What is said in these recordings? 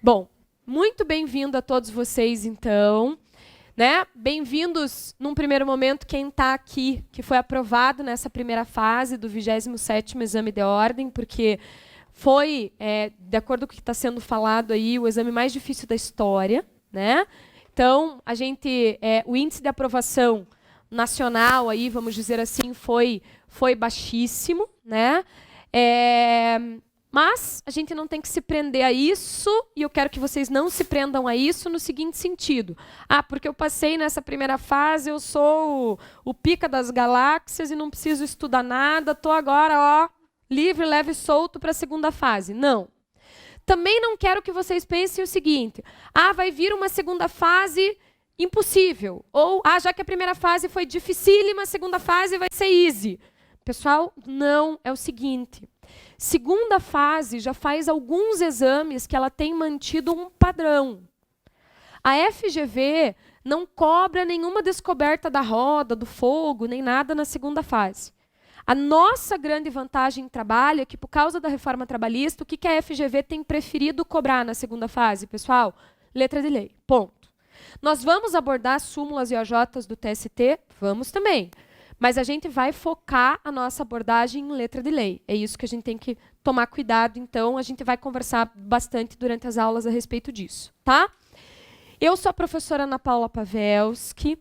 Bom, muito bem-vindo a todos vocês, então. Né? Bem-vindos, num primeiro momento, quem está aqui, que foi aprovado nessa primeira fase do 27º Exame de Ordem, porque foi, de acordo com o que está sendo falado aí, o exame mais difícil da história. Né? Então, o índice de aprovação nacional, aí, vamos dizer assim, foi baixíssimo. Né? Mas a gente não tem que se prender a isso, e eu quero que vocês não se prendam a isso no seguinte sentido. Porque eu passei nessa primeira fase, eu sou o pica das galáxias e não preciso estudar nada, estou agora livre, leve e solto para a segunda fase. Não. Também não quero que vocês pensem o seguinte, vai vir uma segunda fase impossível, ou já que a primeira fase foi dificílima, a segunda fase vai ser easy. Pessoal, não, é o seguinte. Segunda fase já faz alguns exames que ela tem mantido um padrão. A FGV não cobra nenhuma descoberta da roda, do fogo, nem nada na segunda fase. A nossa grande vantagem em trabalho é que, por causa da reforma trabalhista, o que a FGV tem preferido cobrar na segunda fase, pessoal? Letra de lei, ponto. Nós vamos abordar súmulas e OJs do TST? Vamos também. Mas a gente vai focar a nossa abordagem em letra de lei. É isso que a gente tem que tomar cuidado, então a gente vai conversar bastante durante as aulas a respeito disso, tá? Eu sou a professora Ana Paula Pavelski.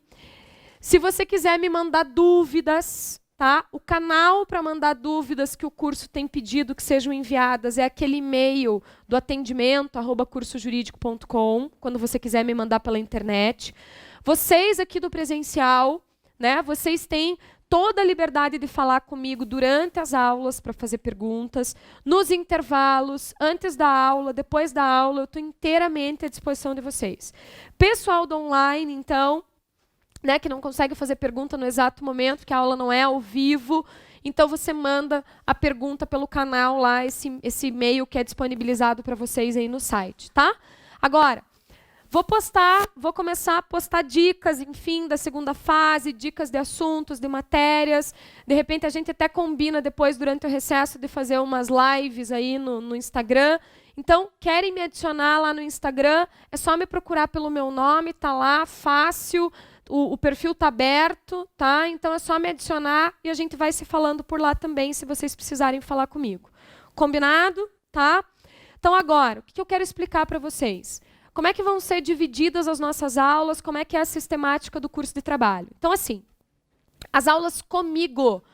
Se você quiser me mandar dúvidas, tá? O canal para mandar dúvidas que o curso tem pedido que sejam enviadas é aquele e-mail do atendimento, @cursojuridico.com, quando você quiser me mandar pela internet. Vocês aqui do presencial, né, vocês têm toda a liberdade de falar comigo durante as aulas para fazer perguntas, nos intervalos, antes da aula, depois da aula, eu estou inteiramente à disposição de vocês. Pessoal do online, então, né, que não consegue fazer pergunta no exato momento, que a aula não é ao vivo, então você manda a pergunta pelo canal lá, esse e-mail que é disponibilizado para vocês aí no site, tá? Agora, vou começar a postar dicas, enfim, da segunda fase, dicas de assuntos, de matérias. De repente, a gente até combina depois, durante o recesso, de fazer umas lives aí no Instagram. Então, querem me adicionar lá no Instagram? É só me procurar pelo meu nome, tá lá, fácil, o perfil tá aberto, tá? Então, é só me adicionar e a gente vai se falando por lá também, se vocês precisarem falar comigo. Combinado? Tá? Então, agora, o que eu quero explicar para vocês? Como é que vão ser divididas as nossas aulas? Como é que é a sistemática do curso de trabalho? Então, assim, as aulas comigo,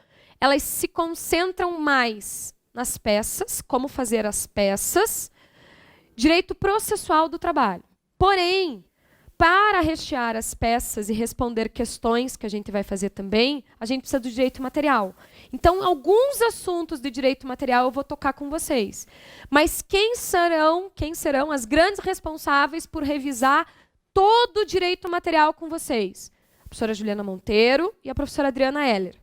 elas se concentram mais nas peças, como fazer as peças, direito processual do trabalho. Porém, para rechear as peças e responder questões que a gente vai fazer também, a gente precisa do direito material. Então, alguns assuntos de direito material eu vou tocar com vocês. Mas quem serão as grandes responsáveis por revisar todo o direito material com vocês? A professora Juliana Monteiro e a professora Adriana Heller.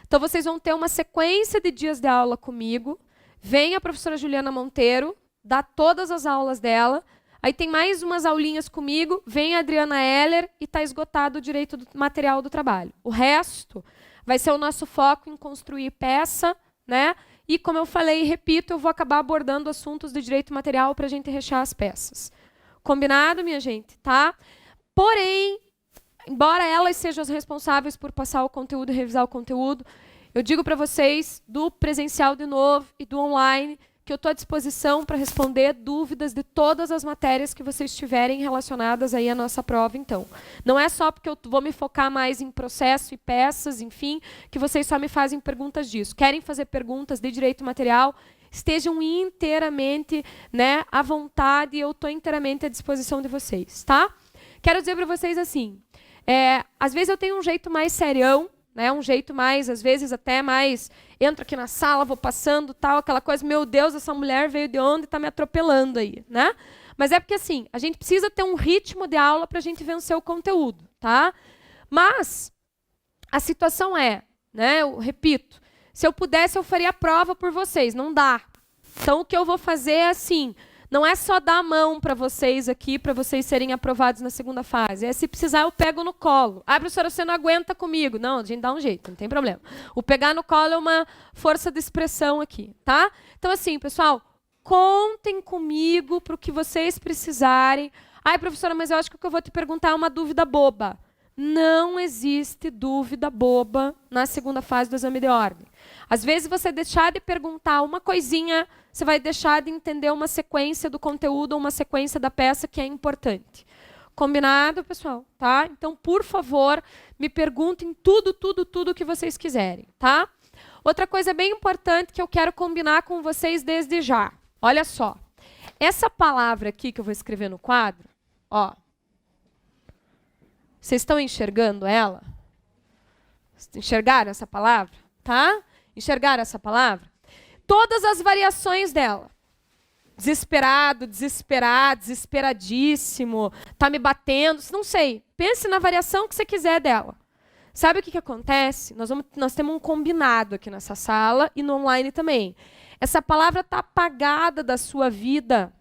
Então, vocês vão ter uma sequência de dias de aula comigo. Vem a professora Juliana Monteiro, dá todas as aulas dela. Aí tem mais umas aulinhas comigo, vem a Adriana Heller e está esgotado o direito material do trabalho. O resto vai ser o nosso foco em construir peça, né? E, como eu falei e repito, eu vou acabar abordando assuntos de direito material para a gente rechear as peças. Combinado, minha gente? Tá? Porém, embora elas sejam as responsáveis por passar o conteúdo e revisar o conteúdo, eu digo para vocês, do presencial de novo e do online, que eu estou à disposição para responder dúvidas de todas as matérias que vocês tiverem relacionadas aí à nossa prova, então. Não é só porque eu vou me focar mais em processo e peças, enfim, que vocês só me fazem perguntas disso. Querem fazer perguntas de direito material? Estejam inteiramente, né, à vontade, eu estou inteiramente à disposição de vocês, tá? Quero dizer para vocês assim, às vezes eu tenho um jeito mais serião, né, um jeito mais, às vezes até mais, entro aqui na sala, vou passando, tal, aquela coisa, meu Deus, essa mulher veio de onde e está me atropelando aí, né? Mas é porque assim, a gente precisa ter um ritmo de aula para a gente vencer o conteúdo, tá? Mas a situação é, né, eu repito, se eu pudesse eu faria a prova por vocês, não dá. Então o que eu vou fazer é assim, Não é só dar a mão para vocês aqui, para vocês serem aprovados na segunda fase. É se precisar, eu pego no colo. Ah, professora, você não aguenta comigo. Não, a gente dá um jeito, não tem problema. O pegar no colo é uma força de expressão aqui, tá? Então, assim, pessoal, contem comigo para o que vocês precisarem. Ai, professora, mas eu acho que o que eu vou te perguntar é uma dúvida boba. Não existe dúvida boba na segunda fase do exame de ordem. Às vezes, você deixar de perguntar uma coisinha, você vai deixar de entender uma sequência do conteúdo ou uma sequência da peça que é importante. Combinado, pessoal? Tá? Então, por favor, me perguntem tudo que vocês quiserem, tá? Outra coisa bem importante que eu quero combinar com vocês desde já. Olha só. Essa palavra aqui que eu vou escrever no quadro, ó. Vocês estão enxergando ela? Enxergaram essa palavra? Tá? Enxergaram essa palavra? Todas as variações dela. Desesperado, desesperado, desesperadíssimo, tá me batendo, não sei. Pense na variação que você quiser dela. Sabe o que acontece? Nós temos um combinado aqui nessa sala e no online também. Essa palavra está apagada da sua vida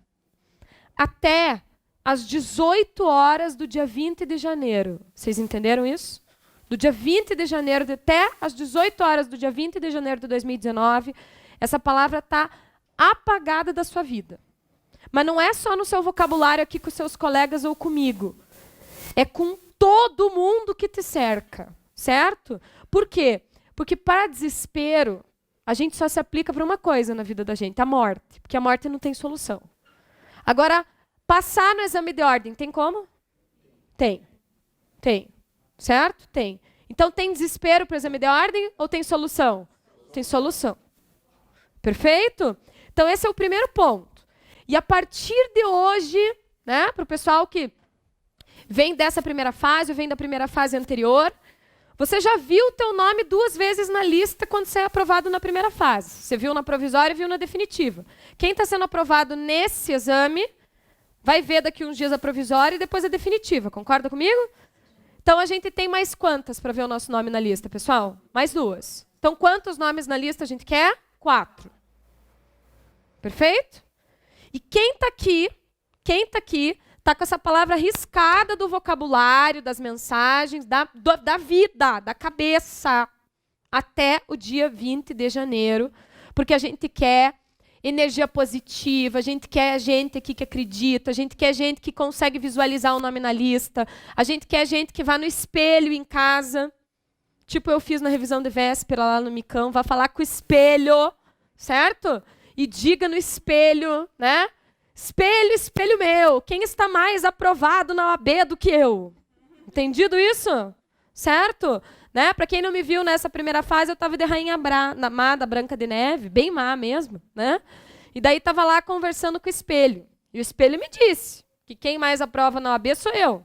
até às 18 horas do dia 20 de janeiro. Vocês entenderam isso? Do dia 20 de janeiro até às 18 horas do dia 20 de janeiro de 2019, essa palavra está apagada da sua vida. Mas não é só no seu vocabulário aqui com seus colegas ou comigo. É com todo mundo que te cerca, certo? Por quê? Porque para desespero, a gente só se aplica para uma coisa na vida da gente, a morte. Porque a morte não tem solução. Agora, passar no exame de ordem, tem como? Tem. Tem. Certo? Tem. Então, tem desespero para o exame de ordem ou tem solução? Tem solução. Perfeito? Então, esse é o primeiro ponto. E a partir de hoje, né, para o pessoal que vem dessa primeira fase ou vem da primeira fase anterior, você já viu o teu nome 2 vezes na lista quando você é aprovado na primeira fase. Você viu na provisória e viu na definitiva. Quem está sendo aprovado nesse exame vai ver daqui uns dias a provisória e depois a definitiva. Concorda comigo? Então, a gente tem mais quantas para ver o nosso nome na lista, pessoal? Mais 2. Então, quantos nomes na lista a gente quer? 4. Perfeito? E quem está aqui, está com essa palavra riscada do vocabulário, das mensagens, da vida, da cabeça, até o dia 20 de janeiro, porque a gente quer energia positiva, a gente quer gente aqui que acredita, a gente quer gente que consegue visualizar o nome na lista, a gente quer gente que vá no espelho em casa, tipo eu fiz na revisão de véspera lá no Micão, vá falar com o espelho, certo? E diga no espelho, né? Espelho, espelho meu, quem está mais aprovado na OAB do que eu? Entendido isso? Certo? Né? Para quem não me viu nessa primeira fase, eu estava de rainha má da Branca de Neve, bem má mesmo, né? E daí estava lá conversando com o espelho. E o espelho me disse que quem mais aprova na OAB sou eu.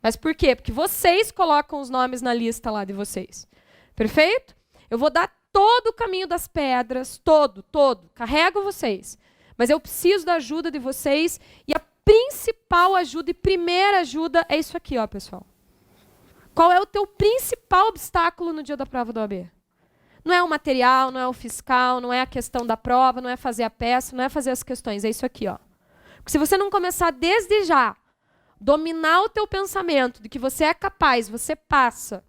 Mas por quê? Porque vocês colocam os nomes na lista lá de vocês. Perfeito? Eu vou dar todo o caminho das pedras, todo. Carrego vocês. Mas eu preciso da ajuda de vocês. E a principal ajuda e primeira ajuda é isso aqui, ó, pessoal. Qual é o teu principal obstáculo no dia da prova da OAB? Não é o material, não é o fiscal, não é a questão da prova, não é fazer a peça, não é fazer as questões. É isso aqui, ó. Porque se você não começar desde já, dominar o teu pensamento de que você é capaz, você passa,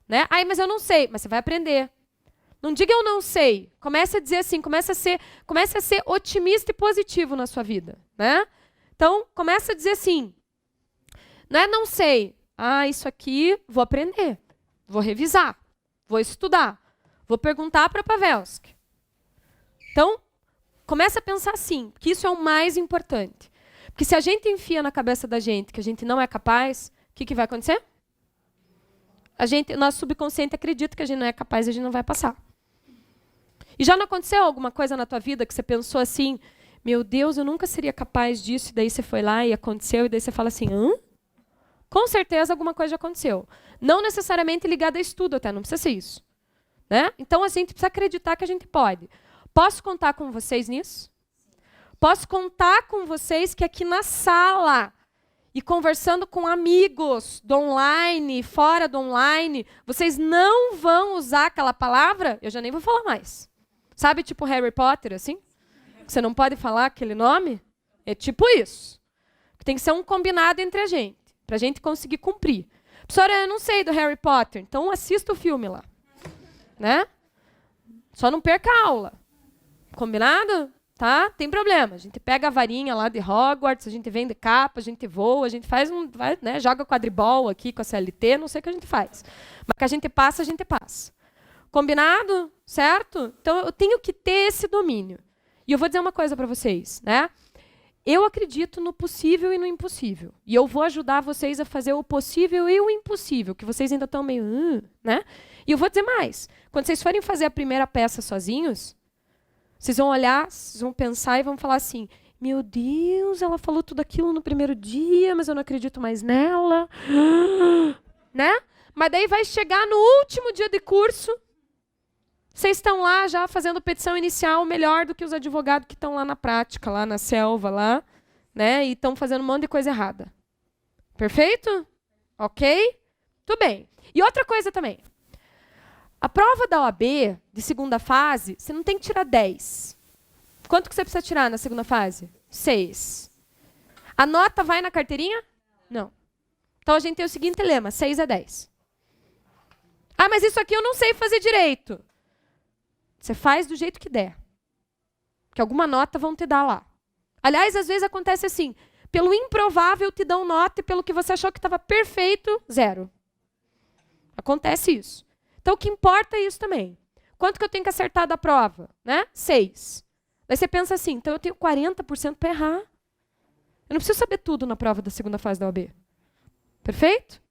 né? Ai, mas eu não sei. Mas você vai aprender. Não diga eu não sei. Comece a dizer assim, comece a ser otimista e positivo na sua vida, né? Então, comece a dizer assim, não é não sei. Ah, isso aqui, vou aprender, vou revisar, vou estudar, vou perguntar para a Pavelski. Então, comece a pensar assim, que isso é o mais importante. Porque se a gente enfia na cabeça da gente que a gente não é capaz, o que vai acontecer? Nosso subconsciente acredita que a gente não é capaz e a gente não vai passar. E já não aconteceu alguma coisa na tua vida que você pensou assim, meu Deus, eu nunca seria capaz disso, e daí você foi lá e aconteceu, e daí você fala assim, hã? Com certeza alguma coisa já aconteceu. Não necessariamente ligada a estudo até, não precisa ser isso. Né? Então a gente precisa acreditar que a gente pode. Posso contar com vocês nisso? Posso contar com vocês que aqui na sala e conversando com amigos do online, fora do online, vocês não vão usar aquela palavra? Eu já nem vou falar mais. Sabe tipo Harry Potter, assim? Você não pode falar aquele nome? É tipo isso. Tem que ser um combinado entre a gente, para a gente conseguir cumprir. Professora, eu não sei do Harry Potter, então assista o filme lá. Né? Só não perca a aula. Combinado? Tá? Tem problema. A gente pega a varinha lá de Hogwarts, a gente vende capa, a gente voa, a gente faz né, joga quadribol aqui com a CLT, não sei o que a gente faz. Mas que a gente passa, a gente passa. Combinado? Certo? Então eu tenho que ter esse domínio. E eu vou dizer uma coisa para vocês, né? Eu acredito no possível e no impossível. E eu vou ajudar vocês a fazer o possível e o impossível, que vocês ainda estão meio, né? E eu vou dizer mais. Quando vocês forem fazer a primeira peça sozinhos, vocês vão olhar, vocês vão pensar e vão falar assim, meu Deus, ela falou tudo aquilo no primeiro dia, mas eu não acredito mais nela. Né? Mas daí vai chegar no último dia de curso, vocês estão lá já fazendo petição inicial melhor do que os advogados que estão lá na prática, lá na selva, lá, né? E estão fazendo um monte de coisa errada. Perfeito? Ok? Tudo bem. E outra coisa também. A prova da OAB, de segunda fase, você não tem que tirar 10. Quanto que você precisa tirar na segunda fase? 6. A nota vai na carteirinha? Não. Então a gente tem o seguinte lema, 6 é 10. Ah, mas isso aqui eu não sei fazer direito. Você faz do jeito que der. Que alguma nota vão te dar lá. Aliás, às vezes acontece assim, pelo improvável te dão nota e pelo que você achou que estava perfeito, 0. Acontece isso. Então, o que importa é isso também. Quanto que eu tenho que acertar da prova? Né? 6. Daí você pensa assim, então eu tenho 40% para errar. Eu não preciso saber tudo na prova da segunda fase da OAB. Perfeito?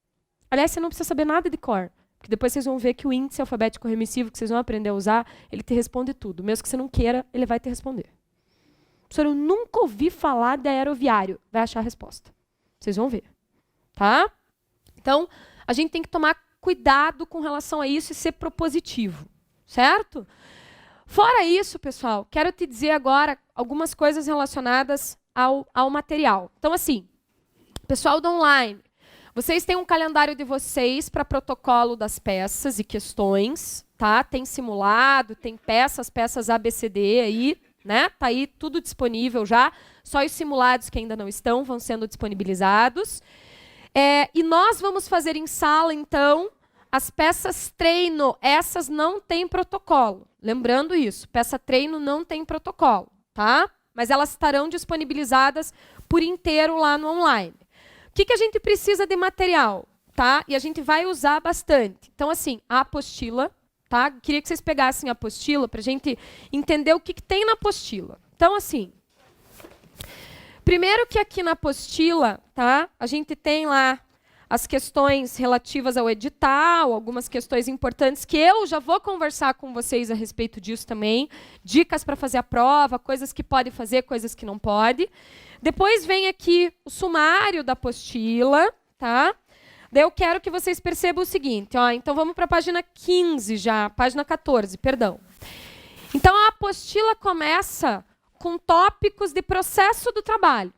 Aliás, você não precisa saber nada de cor. Porque depois vocês vão ver que o índice alfabético remissivo que vocês vão aprender a usar, ele te responde tudo. Mesmo que você não queira, ele vai te responder. Professor, eu nunca ouvi falar de aeroviário. Vai achar a resposta. Vocês vão ver. Tá? Então, a gente tem que tomar cuidado com relação a isso e ser propositivo, certo? Fora isso, pessoal, quero te dizer agora algumas coisas relacionadas ao material. Então, assim, pessoal do online, vocês têm um calendário de vocês para protocolo das peças e questões, tá? Tem simulado, tem peças ABCD aí, né? Tá aí tudo disponível já, só os simulados que ainda não estão vão sendo disponibilizados. E nós vamos fazer em sala, então, as peças treino. Essas não têm protocolo. Lembrando isso, peça treino não tem protocolo, tá? Mas elas estarão disponibilizadas por inteiro lá no online. O que a gente precisa de material, tá? E a gente vai usar bastante. Então, assim, a apostila, tá? Queria que vocês pegassem a apostila para a gente entender o que tem na apostila. Então, assim, primeiro que aqui na apostila, tá? A gente tem lá as questões relativas ao edital, algumas questões importantes que eu já vou conversar com vocês a respeito disso também, dicas para fazer a prova, coisas que pode fazer, coisas que não pode. Depois vem aqui o sumário da apostila, tá? Daí eu quero que vocês percebam o seguinte, ó, então vamos para a página 15 já, página 14, perdão. Então a apostila começa com tópicos de processo do trabalho.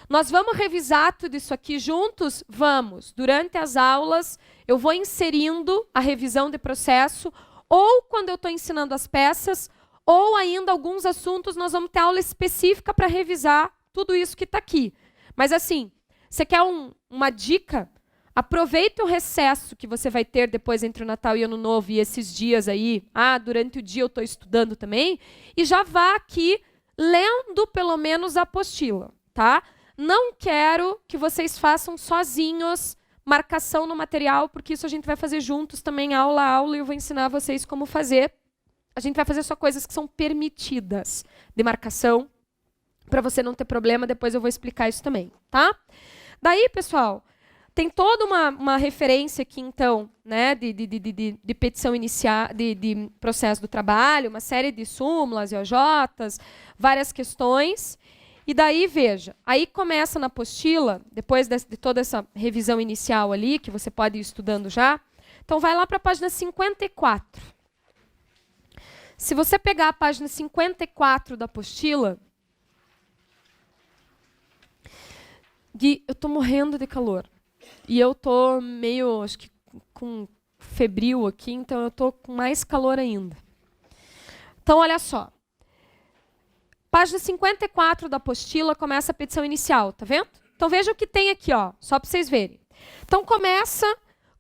Nós vamos revisar tudo isso aqui juntos? Vamos. Durante as aulas, eu vou inserindo a revisão de processo, ou quando eu estou ensinando as peças, ou ainda alguns assuntos, nós vamos ter aula específica para revisar tudo isso que está aqui. Mas assim, você quer uma dica? Aproveite o recesso que você vai ter depois entre o Natal e o Ano Novo e esses dias aí, durante o dia eu estou estudando também, e já vá aqui lendo pelo menos a apostila, tá? Não quero que vocês façam sozinhos marcação no material, porque isso a gente vai fazer juntos também, aula a aula, e eu vou ensinar vocês como fazer. A gente vai fazer só coisas que são permitidas de marcação, para você não ter problema, depois eu vou explicar isso também, tá? Daí, pessoal, tem toda uma referência aqui, então, né, de petição inicial, de processo do trabalho, uma série de súmulas, IOJs, várias questões. E daí, veja, aí começa na apostila, depois de toda essa revisão inicial ali, que você pode ir estudando já, então vai lá para a página 54. Se você pegar a página 54 da apostila, eu estou morrendo de calor. E eu estou meio, acho que com febril aqui, então eu estou com mais calor ainda. Então, olha só. Página 54 da apostila começa a petição inicial, tá vendo? Então veja o que tem aqui, ó, só para vocês verem. Então começa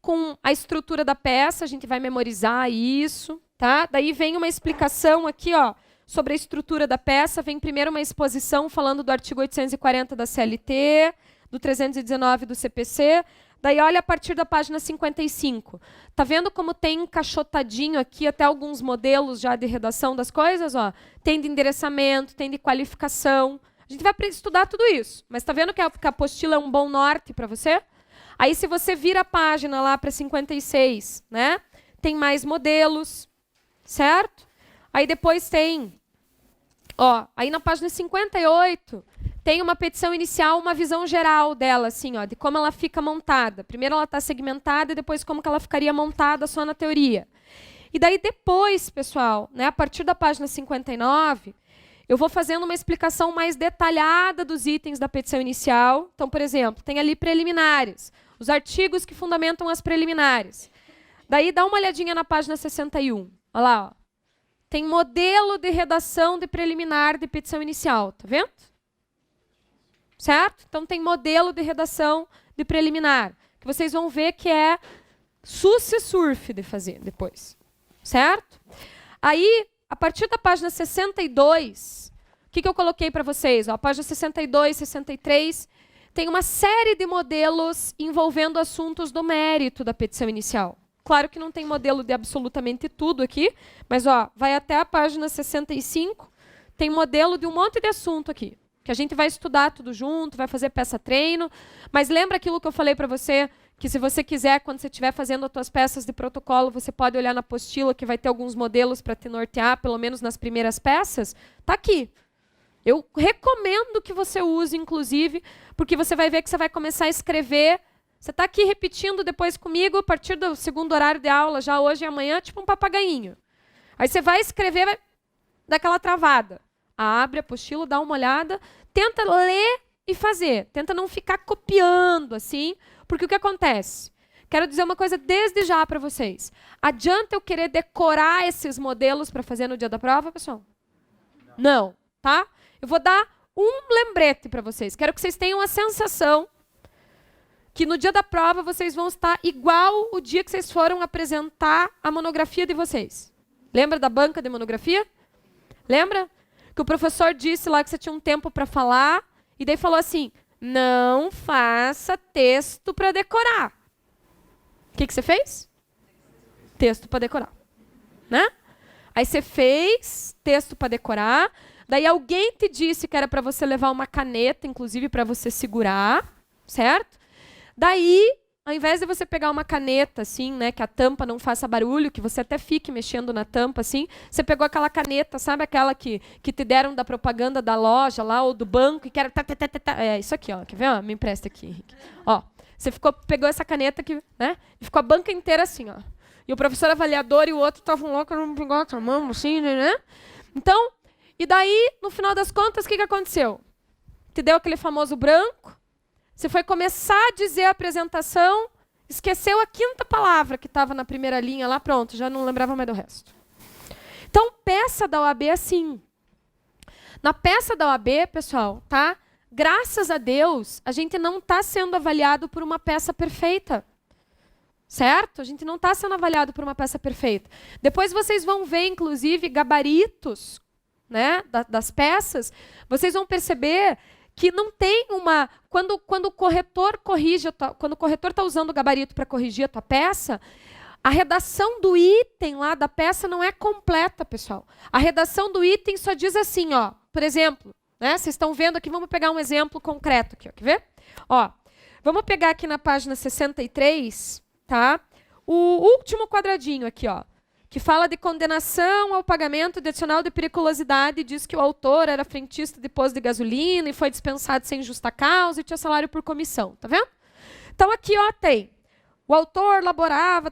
com a estrutura da peça, a gente vai memorizar isso, tá? Daí vem uma explicação aqui, ó, sobre a estrutura da peça, vem primeiro uma exposição falando do artigo 840 da CLT, do 319 do CPC, daí olha a partir da página 55. Tá vendo como tem encaixotadinho aqui até alguns modelos já de redação das coisas, ó? Tem de endereçamento, tem de qualificação. A gente vai estudar tudo isso, mas tá vendo que a apostila é um bom norte para você? Aí se você vira a página lá para 56, né? Tem mais modelos, certo? Aí depois tem, ó, aí na página 58 tem uma petição inicial, uma visão geral dela, assim, ó, de como ela fica montada. Primeiro ela está segmentada e depois como que ela ficaria montada só na teoria. E daí depois, pessoal, né, a partir da página 59, eu vou fazendo uma explicação mais detalhada dos itens da petição inicial. Então, por exemplo, tem ali preliminares, os artigos que fundamentam as preliminares. Daí dá uma olhadinha na página 61. Olha lá, ó. Tem modelo de redação de preliminar de petição inicial, tá vendo? Certo? Então tem modelo de redação de preliminar, que vocês vão ver que é suce-surf de fazer depois. Certo? Aí, a partir da página 62, o que eu coloquei para vocês? Ó, a página 62, 63, tem uma série de modelos envolvendo assuntos do mérito da petição inicial. Claro que não tem modelo de absolutamente tudo aqui, mas ó, vai até a página 65, tem modelo de um monte de assunto aqui, que a gente vai estudar tudo junto, vai fazer peça-treino. Mas lembra aquilo que eu falei para você, que se você quiser, quando você estiver fazendo as suas peças de protocolo, você pode olhar na apostila, que vai ter alguns modelos para te nortear, pelo menos nas primeiras peças? Tá aqui. Eu recomendo que você use, inclusive, porque você vai ver que você vai começar a escrever. Você está aqui repetindo depois comigo, a partir do segundo horário de aula, já hoje e amanhã, tipo um papagainho. Aí você vai escrever, vai dar aquela travada. Abre a apostila, dá uma olhada, tenta ler e fazer. Tenta não ficar copiando, assim, porque o que acontece? Quero dizer uma coisa desde já para vocês. Adianta eu querer decorar esses modelos para fazer no dia da prova, pessoal? Não, tá? Eu vou dar um lembrete para vocês. Quero que vocês tenham a sensação que no dia da prova vocês vão estar igual o dia que vocês foram apresentar a monografia de vocês. Lembra da banca de monografia? Lembra? Que o professor disse lá que você tinha um tempo para falar, e daí falou assim, não faça texto para decorar. O que você fez? Texto para decorar. Né? Aí você fez texto para decorar, daí alguém te disse que era para você levar uma caneta, inclusive para você segurar, certo? Daí, ao invés de você pegar uma caneta, assim, né, que a tampa não faça barulho, que você até fique mexendo na tampa, assim, você pegou aquela caneta, sabe aquela que te deram da propaganda da loja lá, ou do banco, e que era... É isso aqui, ó, quer ver? Ó, me empresta aqui, Henrique. Ó, você pegou essa caneta aqui, né, e ficou a banca inteira assim, ó. E o professor avaliador e o outro estavam loucos, não pegou outra mão, assim, né? Então, e daí, no final das contas, o que aconteceu? Te deu aquele famoso branco, você foi começar a dizer a apresentação, esqueceu a quinta palavra que estava na primeira linha lá, pronto, já não lembrava mais do resto. Então, peça da OAB é assim. Na peça da OAB, pessoal, tá? Graças a Deus, a gente não está sendo avaliado por uma peça perfeita. Certo? A gente não está sendo avaliado por uma peça perfeita. Depois vocês vão ver, inclusive, gabaritos, né, das peças. Vocês vão perceber que não tem uma... Quando o corretor corrige, quando o corretor está usando o gabarito para corrigir a tua peça, a redação do item lá da peça não é completa, pessoal. A redação do item só diz assim, ó, por exemplo, né, vocês estão vendo aqui, vamos pegar um exemplo concreto aqui, ó, quer ver? Ó, vamos pegar aqui na página 63, tá? O último quadradinho aqui, ó, que fala de condenação ao pagamento de adicional de periculosidade, diz que o autor era frentista de posto de gasolina e foi dispensado sem justa causa e tinha salário por comissão, tá vendo? Então aqui, ó, tem o autor laborava,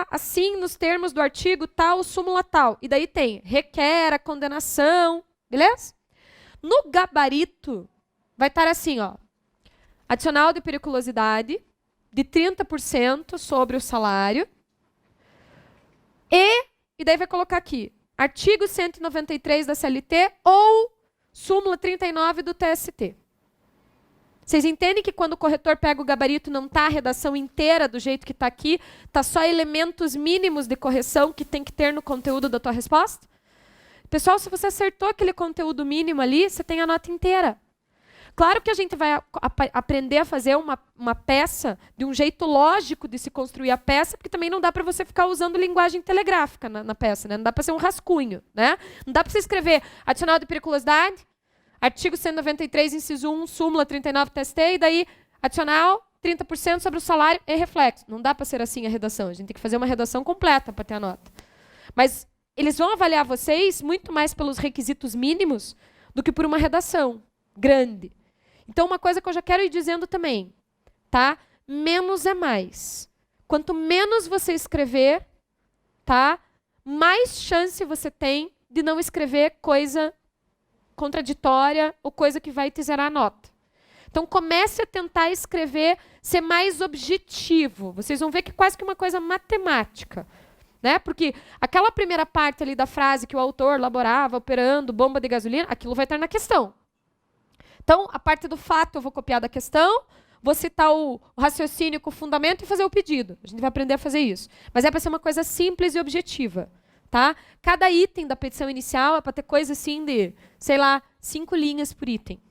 assim nos termos do artigo tal, súmula tal. E daí tem requer a condenação, beleza? No gabarito vai estar assim, ó, adicional de periculosidade de 30% sobre o salário. E daí vai colocar aqui, artigo 193 da CLT ou súmula 39 do TST. Vocês entendem que quando o corretor pega o gabarito não está a redação inteira do jeito que está aqui, está só elementos mínimos de correção que tem que ter no conteúdo da tua resposta? Pessoal, se você acertou aquele conteúdo mínimo ali, você tem a nota inteira. Claro que a gente vai aprender a fazer uma peça de um jeito lógico de se construir a peça, porque também não dá para você ficar usando linguagem telegráfica na peça, né? Não dá para ser um rascunho, né? Não dá para você escrever adicional de periculosidade, artigo 193, inciso 1, súmula 39 TST, e daí adicional 30% sobre o salário e reflexo. Não dá para ser assim a redação. A gente tem que fazer uma redação completa para ter a nota. Mas eles vão avaliar vocês muito mais pelos requisitos mínimos do que por uma redação grande. Então, uma coisa que eu já quero ir dizendo também, tá? Menos é mais. Quanto menos você escrever, tá? Mais chance você tem de não escrever coisa contraditória ou coisa que vai te zerar a nota. Então, comece a tentar escrever, ser mais objetivo. Vocês vão ver que é quase que uma coisa matemática. Né? Porque aquela primeira parte ali da frase que o autor elaborava, operando bomba de gasolina, aquilo vai estar na questão. Então, a parte do fato eu vou copiar da questão, vou citar o raciocínio com o fundamento e fazer o pedido. A gente vai aprender a fazer isso. Mas é para ser uma coisa simples e objetiva. Tá? Cada item da petição inicial é para ter coisa assim de, sei lá, 5 linhas por item.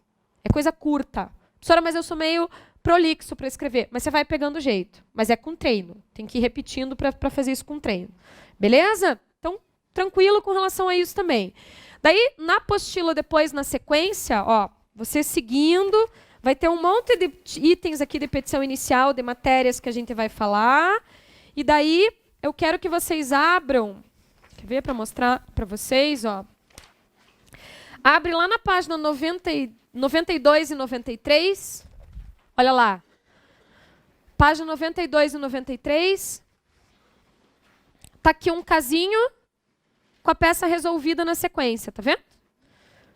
É coisa curta. Professora, mas eu sou meio prolixo para escrever. Mas você vai pegando o jeito. Mas é com treino. Tem que ir repetindo para fazer isso com treino. Beleza? Então, tranquilo com relação a isso também. Daí, na apostila depois, na sequência, ó, você seguindo, vai ter um monte de itens aqui de petição inicial, de matérias que a gente vai falar. E daí, eu quero que vocês abram... Quer ver para mostrar para vocês? Ó. Abre lá na página 92 e 93. Olha lá. Página 92 e 93. Está aqui um casinho com a peça resolvida na sequência, tá vendo?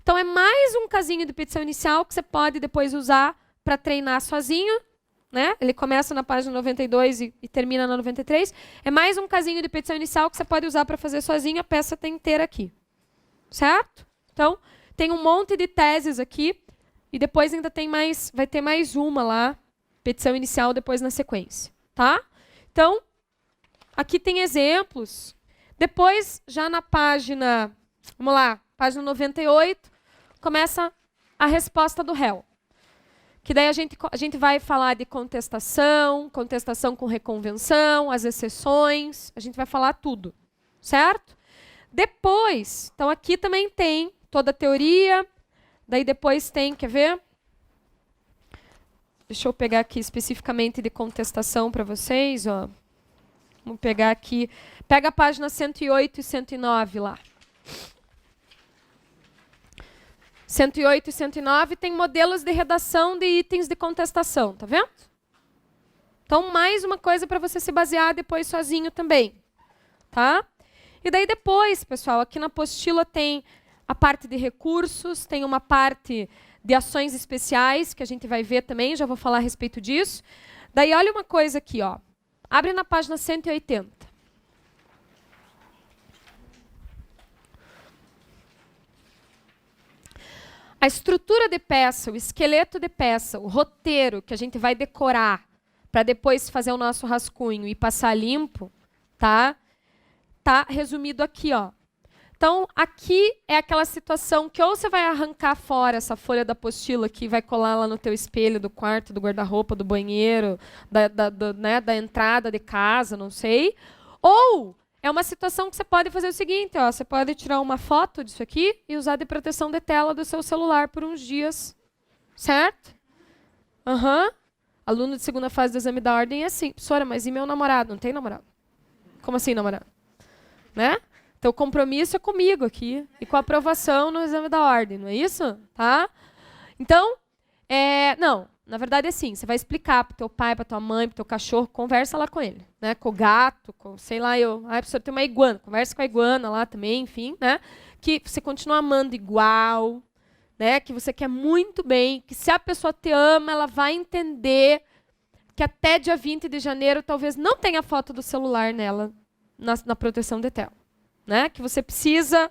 Então, é mais um casinho de petição inicial que você pode depois usar para treinar sozinho. Né? Ele começa na página 92 e termina na 93. É mais um casinho de petição inicial que você pode usar para fazer sozinho. A peça tem inteira aqui. Certo? Então, tem um monte de teses aqui. E depois ainda tem mais, vai ter mais uma lá. Petição inicial depois na sequência. Tá? Então, aqui tem exemplos. Depois, já na página, vamos lá, página 98, começa a resposta do réu. Que daí a gente vai falar de contestação, contestação com reconvenção, as exceções, a gente vai falar tudo, certo? Depois, então aqui também tem toda a teoria, daí depois tem, quer ver? Deixa eu pegar aqui especificamente de contestação para vocês, ó. Vamos pegar aqui, pega a página 108 e 109 lá. 108 e 109 tem modelos de redação de itens de contestação, tá vendo? Então, mais uma coisa para você se basear depois sozinho também, tá? E daí depois, pessoal, aqui na apostila tem a parte de recursos, tem uma parte de ações especiais, que a gente vai ver também, já vou falar a respeito disso. Daí, olha uma coisa aqui, ó. Abre na página 180. A estrutura de peça, o esqueleto de peça, o roteiro que a gente vai decorar para depois fazer o nosso rascunho e passar limpo, tá? Tá resumido aqui, ó. Então, aqui é aquela situação que ou você vai arrancar fora essa folha da apostila aqui, vai colar lá no teu espelho do quarto, do guarda-roupa, do banheiro, da entrada de casa, não sei. Ou é uma situação que você pode fazer o seguinte, ó, você pode tirar uma foto disso aqui e usar de proteção de tela do seu celular por uns dias, certo? Aluno de segunda fase do exame da ordem é assim, professora, mas e meu namorado? Não tem namorado? Como assim namorado? Né? Então, o compromisso é comigo aqui e com a aprovação no exame da ordem, não é isso? Tá? Então, não, na verdade é assim, você vai explicar para o teu pai, para tua mãe, para o teu cachorro, conversa lá com ele, né? Com o gato, com, sei lá, professor, tem uma iguana, conversa com a iguana lá também, enfim, né? Que você continua amando igual, né? Que você quer muito bem, que se a pessoa te ama, ela vai entender que até dia 20 de janeiro talvez não tenha foto do celular nela, na proteção de tela. Né? Que você precisa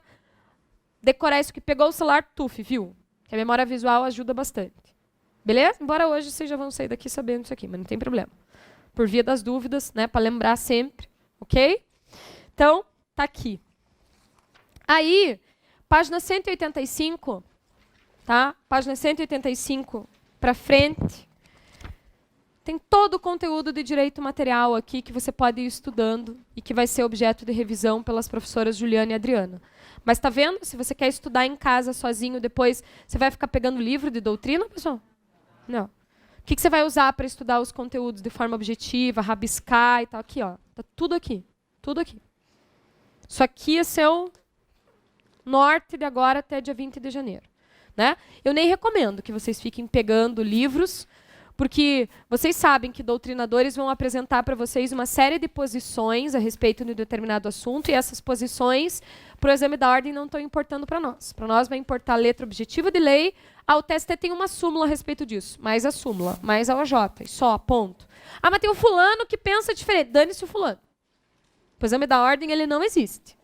decorar isso que pegou o celular, tuf, viu? Que a memória visual ajuda bastante. Beleza? Embora hoje vocês já vão sair daqui sabendo isso aqui, mas não tem problema. Por via das dúvidas, né? Para lembrar sempre. Ok? Então, tá aqui. Aí, página 185, tá? Página 185 para frente. Tem todo o conteúdo de direito material aqui que você pode ir estudando e que vai ser objeto de revisão pelas professoras Juliana e Adriana. Mas tá vendo? Se você quer estudar em casa sozinho, depois você vai ficar pegando livro de doutrina, pessoal? Não. O que você vai usar para estudar os conteúdos de forma objetiva, rabiscar e tal? Aqui, ó. Tá tudo aqui. Tudo aqui. Isso aqui é seu norte de agora até dia 20 de janeiro. Né? Eu nem recomendo que vocês fiquem pegando livros, porque vocês sabem que doutrinadores vão apresentar para vocês uma série de posições a respeito de um determinado assunto, e essas posições, para o exame da ordem, não estão importando para nós. Para nós vai importar a letra objetiva de lei. O TST tem uma súmula a respeito disso, mais a súmula, mais a OJ, e só, ponto. Ah, mas tem um fulano que pensa diferente. Dane-se o fulano. O exame da ordem, ele não existe.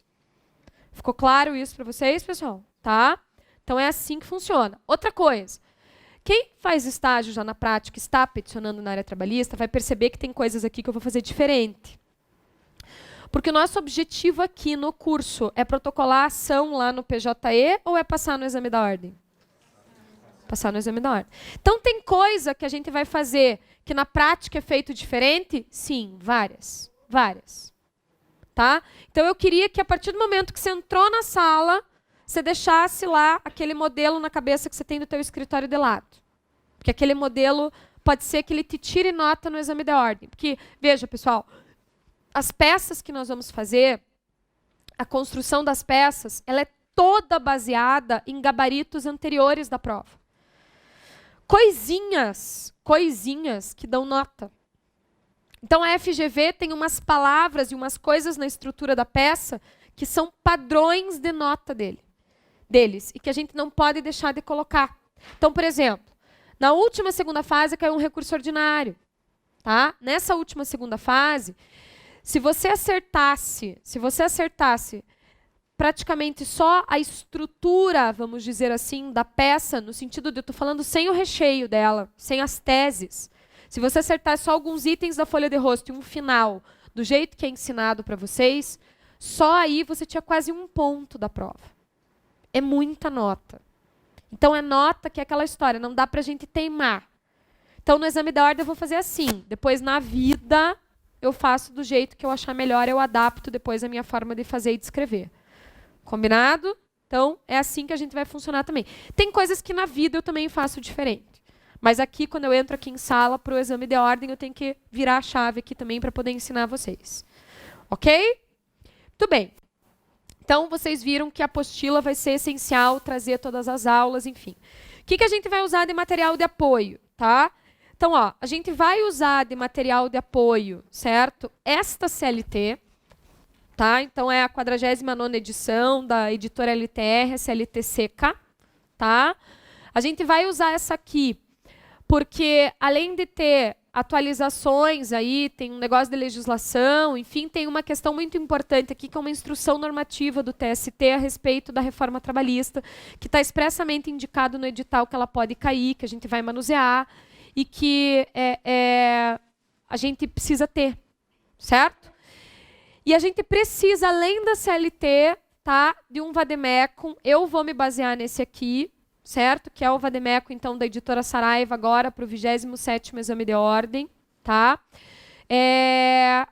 Ficou claro isso para vocês, pessoal? Tá? Então é assim que funciona. Outra coisa. Quem faz estágio já na prática, está peticionando na área trabalhista, vai perceber que tem coisas aqui que eu vou fazer diferente. Porque o nosso objetivo aqui no curso é protocolar a ação lá no PJE ou é passar no exame da ordem? Passar no exame da ordem. Então tem coisa que a gente vai fazer que na prática é feito diferente? Sim, várias. Várias. Tá? Então eu queria que a partir do momento que você entrou na sala, você deixasse lá aquele modelo na cabeça que você tem do teu escritório de lado. Porque aquele modelo pode ser que ele te tire nota no exame de ordem. Porque, veja, pessoal, as peças que nós vamos fazer, a construção das peças, ela é toda baseada em gabaritos anteriores da prova. Coisinhas que dão nota. Então a FGV tem umas palavras e umas coisas na estrutura da peça que são padrões de nota deles e que a gente não pode deixar de colocar. Então, por exemplo, na última segunda fase caiu um recurso ordinário. Tá? Nessa última segunda fase, se você acertasse praticamente só a estrutura, vamos dizer assim, da peça, no sentido de eu estou falando sem o recheio dela, sem as teses. Se você acertasse só alguns itens da folha de rosto e um final, do jeito que é ensinado para vocês, só aí você tinha quase 1 ponto da prova. É muita nota. Então é nota que é aquela história, não dá para a gente teimar. Então no exame da ordem eu vou fazer assim, depois na vida eu faço do jeito que eu achar melhor, eu adapto depois a minha forma de fazer e de escrever. Combinado? Então é assim que a gente vai funcionar também. Tem coisas que na vida eu também faço diferente. Mas aqui, quando eu entro aqui em sala para o exame de ordem, eu tenho que virar a chave aqui também para poder ensinar vocês. Ok? Muito bem. Então, vocês viram que a apostila vai ser essencial, trazer todas as aulas, enfim. O que a gente vai usar de material de apoio? Tá? Então, ó, a gente vai usar de material de apoio, certo? Esta CLT, tá? Então, é a 49ª edição da editora LTR, CLT Seca, tá? A gente vai usar essa aqui porque, além de ter atualizações aí, tem um negócio de legislação, enfim, tem uma questão muito importante aqui, que é uma instrução normativa do TST a respeito da reforma trabalhista, que está expressamente indicado no edital que ela pode cair, que a gente vai manusear, e que a gente precisa ter, certo? E a gente precisa, além da CLT, tá, de um vademecum. Eu vou me basear nesse aqui, certo? Que é o vademecum, então, da editora Saraiva, agora para o 27º exame de ordem. Tá?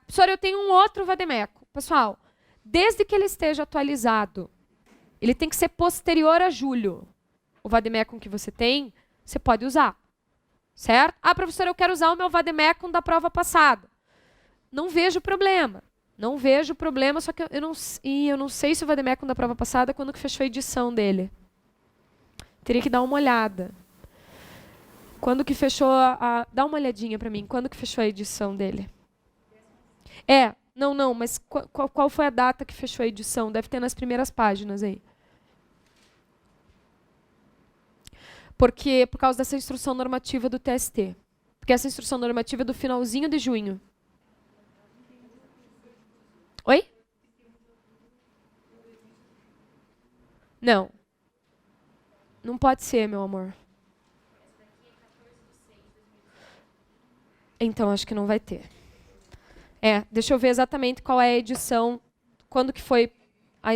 Professor, eu tenho um outro vademecum. Pessoal, desde que ele esteja atualizado, ele tem que ser posterior a julho. O vademecum que você tem, você pode usar. Certo? Ah, professor, eu quero usar o meu vademecum da prova passada. Não vejo problema. Não vejo problema, só que eu não sei se o vademecum da prova passada, quando que fechou a edição dele. Teria que dar uma olhada. Quando que fechou dá uma olhadinha para mim. Quando que fechou a edição dele? Não, mas qual foi a data que fechou a edição? Deve ter nas primeiras páginas aí. Porque, por causa dessa instrução normativa do TST. Porque essa instrução normativa é do finalzinho de junho. Oi? Não. Não pode ser, meu amor. Então, acho que não vai ter. Deixa eu ver exatamente qual é a edição, quando que foi.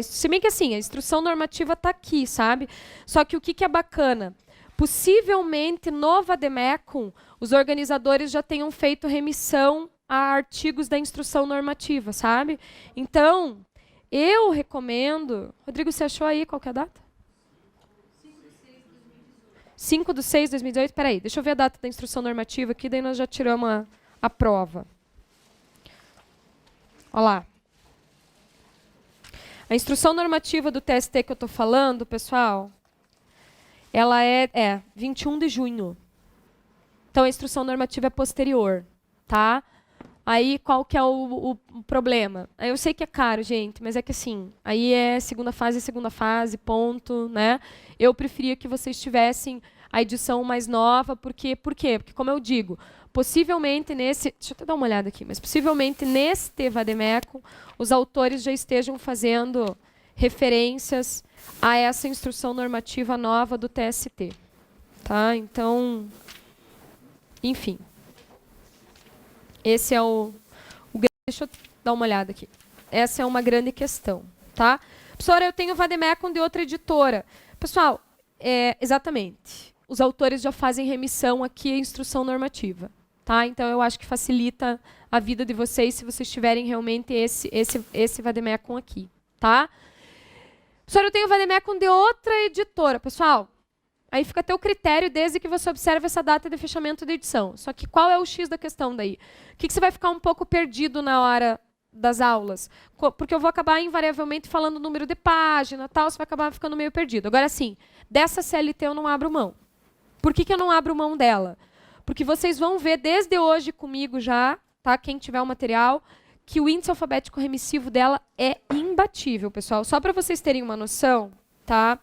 Se bem que assim, a instrução normativa está aqui, sabe? Só que o que é bacana? Possivelmente, no Vademecum, os organizadores já tenham feito remissão a artigos da instrução normativa, sabe? Então, eu recomendo... Rodrigo, você achou aí qual que é a data? 5/6/2018. Peraí, deixa eu ver a data da instrução normativa aqui, daí nós já tiramos a prova. Olha lá. A instrução normativa do TST que eu estou falando, pessoal, ela é 21 de junho. Então, a instrução normativa é posterior, tá? Aí, qual que é o problema? Eu sei que é caro, gente, mas é que assim, aí é segunda fase, ponto, né? Eu preferia que vocês tivessem a edição mais nova, por quê? Porque, como eu digo, possivelmente nesse... Deixa eu até dar uma olhada aqui, mas possivelmente neste Vademecum, os autores já estejam fazendo referências a essa instrução normativa nova do TST. Tá? Então, enfim. Esse é o deixa eu dar uma olhada aqui. Essa é uma grande questão. Tá? Professora, eu tenho o Vademecum de outra editora. Pessoal, exatamente. Os autores já fazem remissão aqui à instrução normativa. Tá? Então, eu acho que facilita a vida de vocês se vocês tiverem realmente esse Vademecum aqui. Tá? Professora, eu tenho o Vademecum de outra editora. Pessoal, aí fica a teu critério desde que você observe essa data de fechamento da edição. Só que qual é o X da questão daí? O que você vai ficar um pouco perdido na hora das aulas? Porque eu vou acabar invariavelmente falando o número de página, tal, você vai acabar ficando meio perdido. Agora, sim, dessa CLT eu não abro mão. Por que eu não abro mão dela? Porque vocês vão ver desde hoje comigo já, tá? Quem tiver o material, que o índice alfabético remissivo dela é imbatível, pessoal. Só para vocês terem uma noção, tá?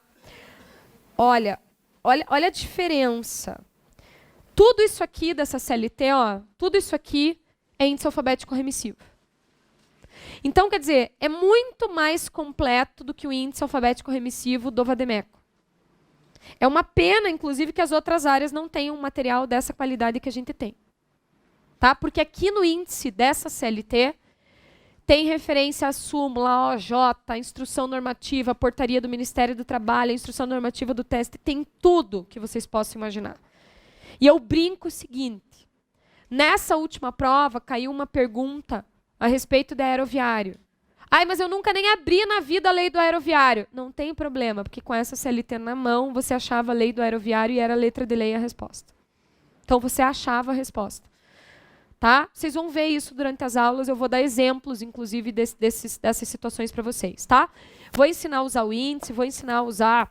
Olha a diferença. Tudo isso aqui dessa CLT, ó, tudo isso aqui é índice alfabético remissivo. Então, quer dizer, é muito mais completo do que o índice alfabético remissivo do Vademecum. É uma pena, inclusive, que as outras áreas não tenham um material dessa qualidade que a gente tem. Tá? Porque aqui no índice dessa CLT tem referência à súmula, à OJ, à instrução normativa, à portaria do Ministério do Trabalho, à instrução normativa do TST, tem tudo que vocês possam imaginar. E eu brinco o seguinte, nessa última prova caiu uma pergunta a respeito do aeroviário. Ai, mas eu nunca nem abri na vida a lei do aeroviário. Não tem problema, porque com essa CLT na mão, você achava a lei do aeroviário e era a letra de lei a resposta. Então, você achava a resposta. Tá? Vocês vão ver isso durante as aulas, eu vou dar exemplos, inclusive, dessas situações para vocês. Tá? Vou ensinar a usar o índice, vou ensinar a usar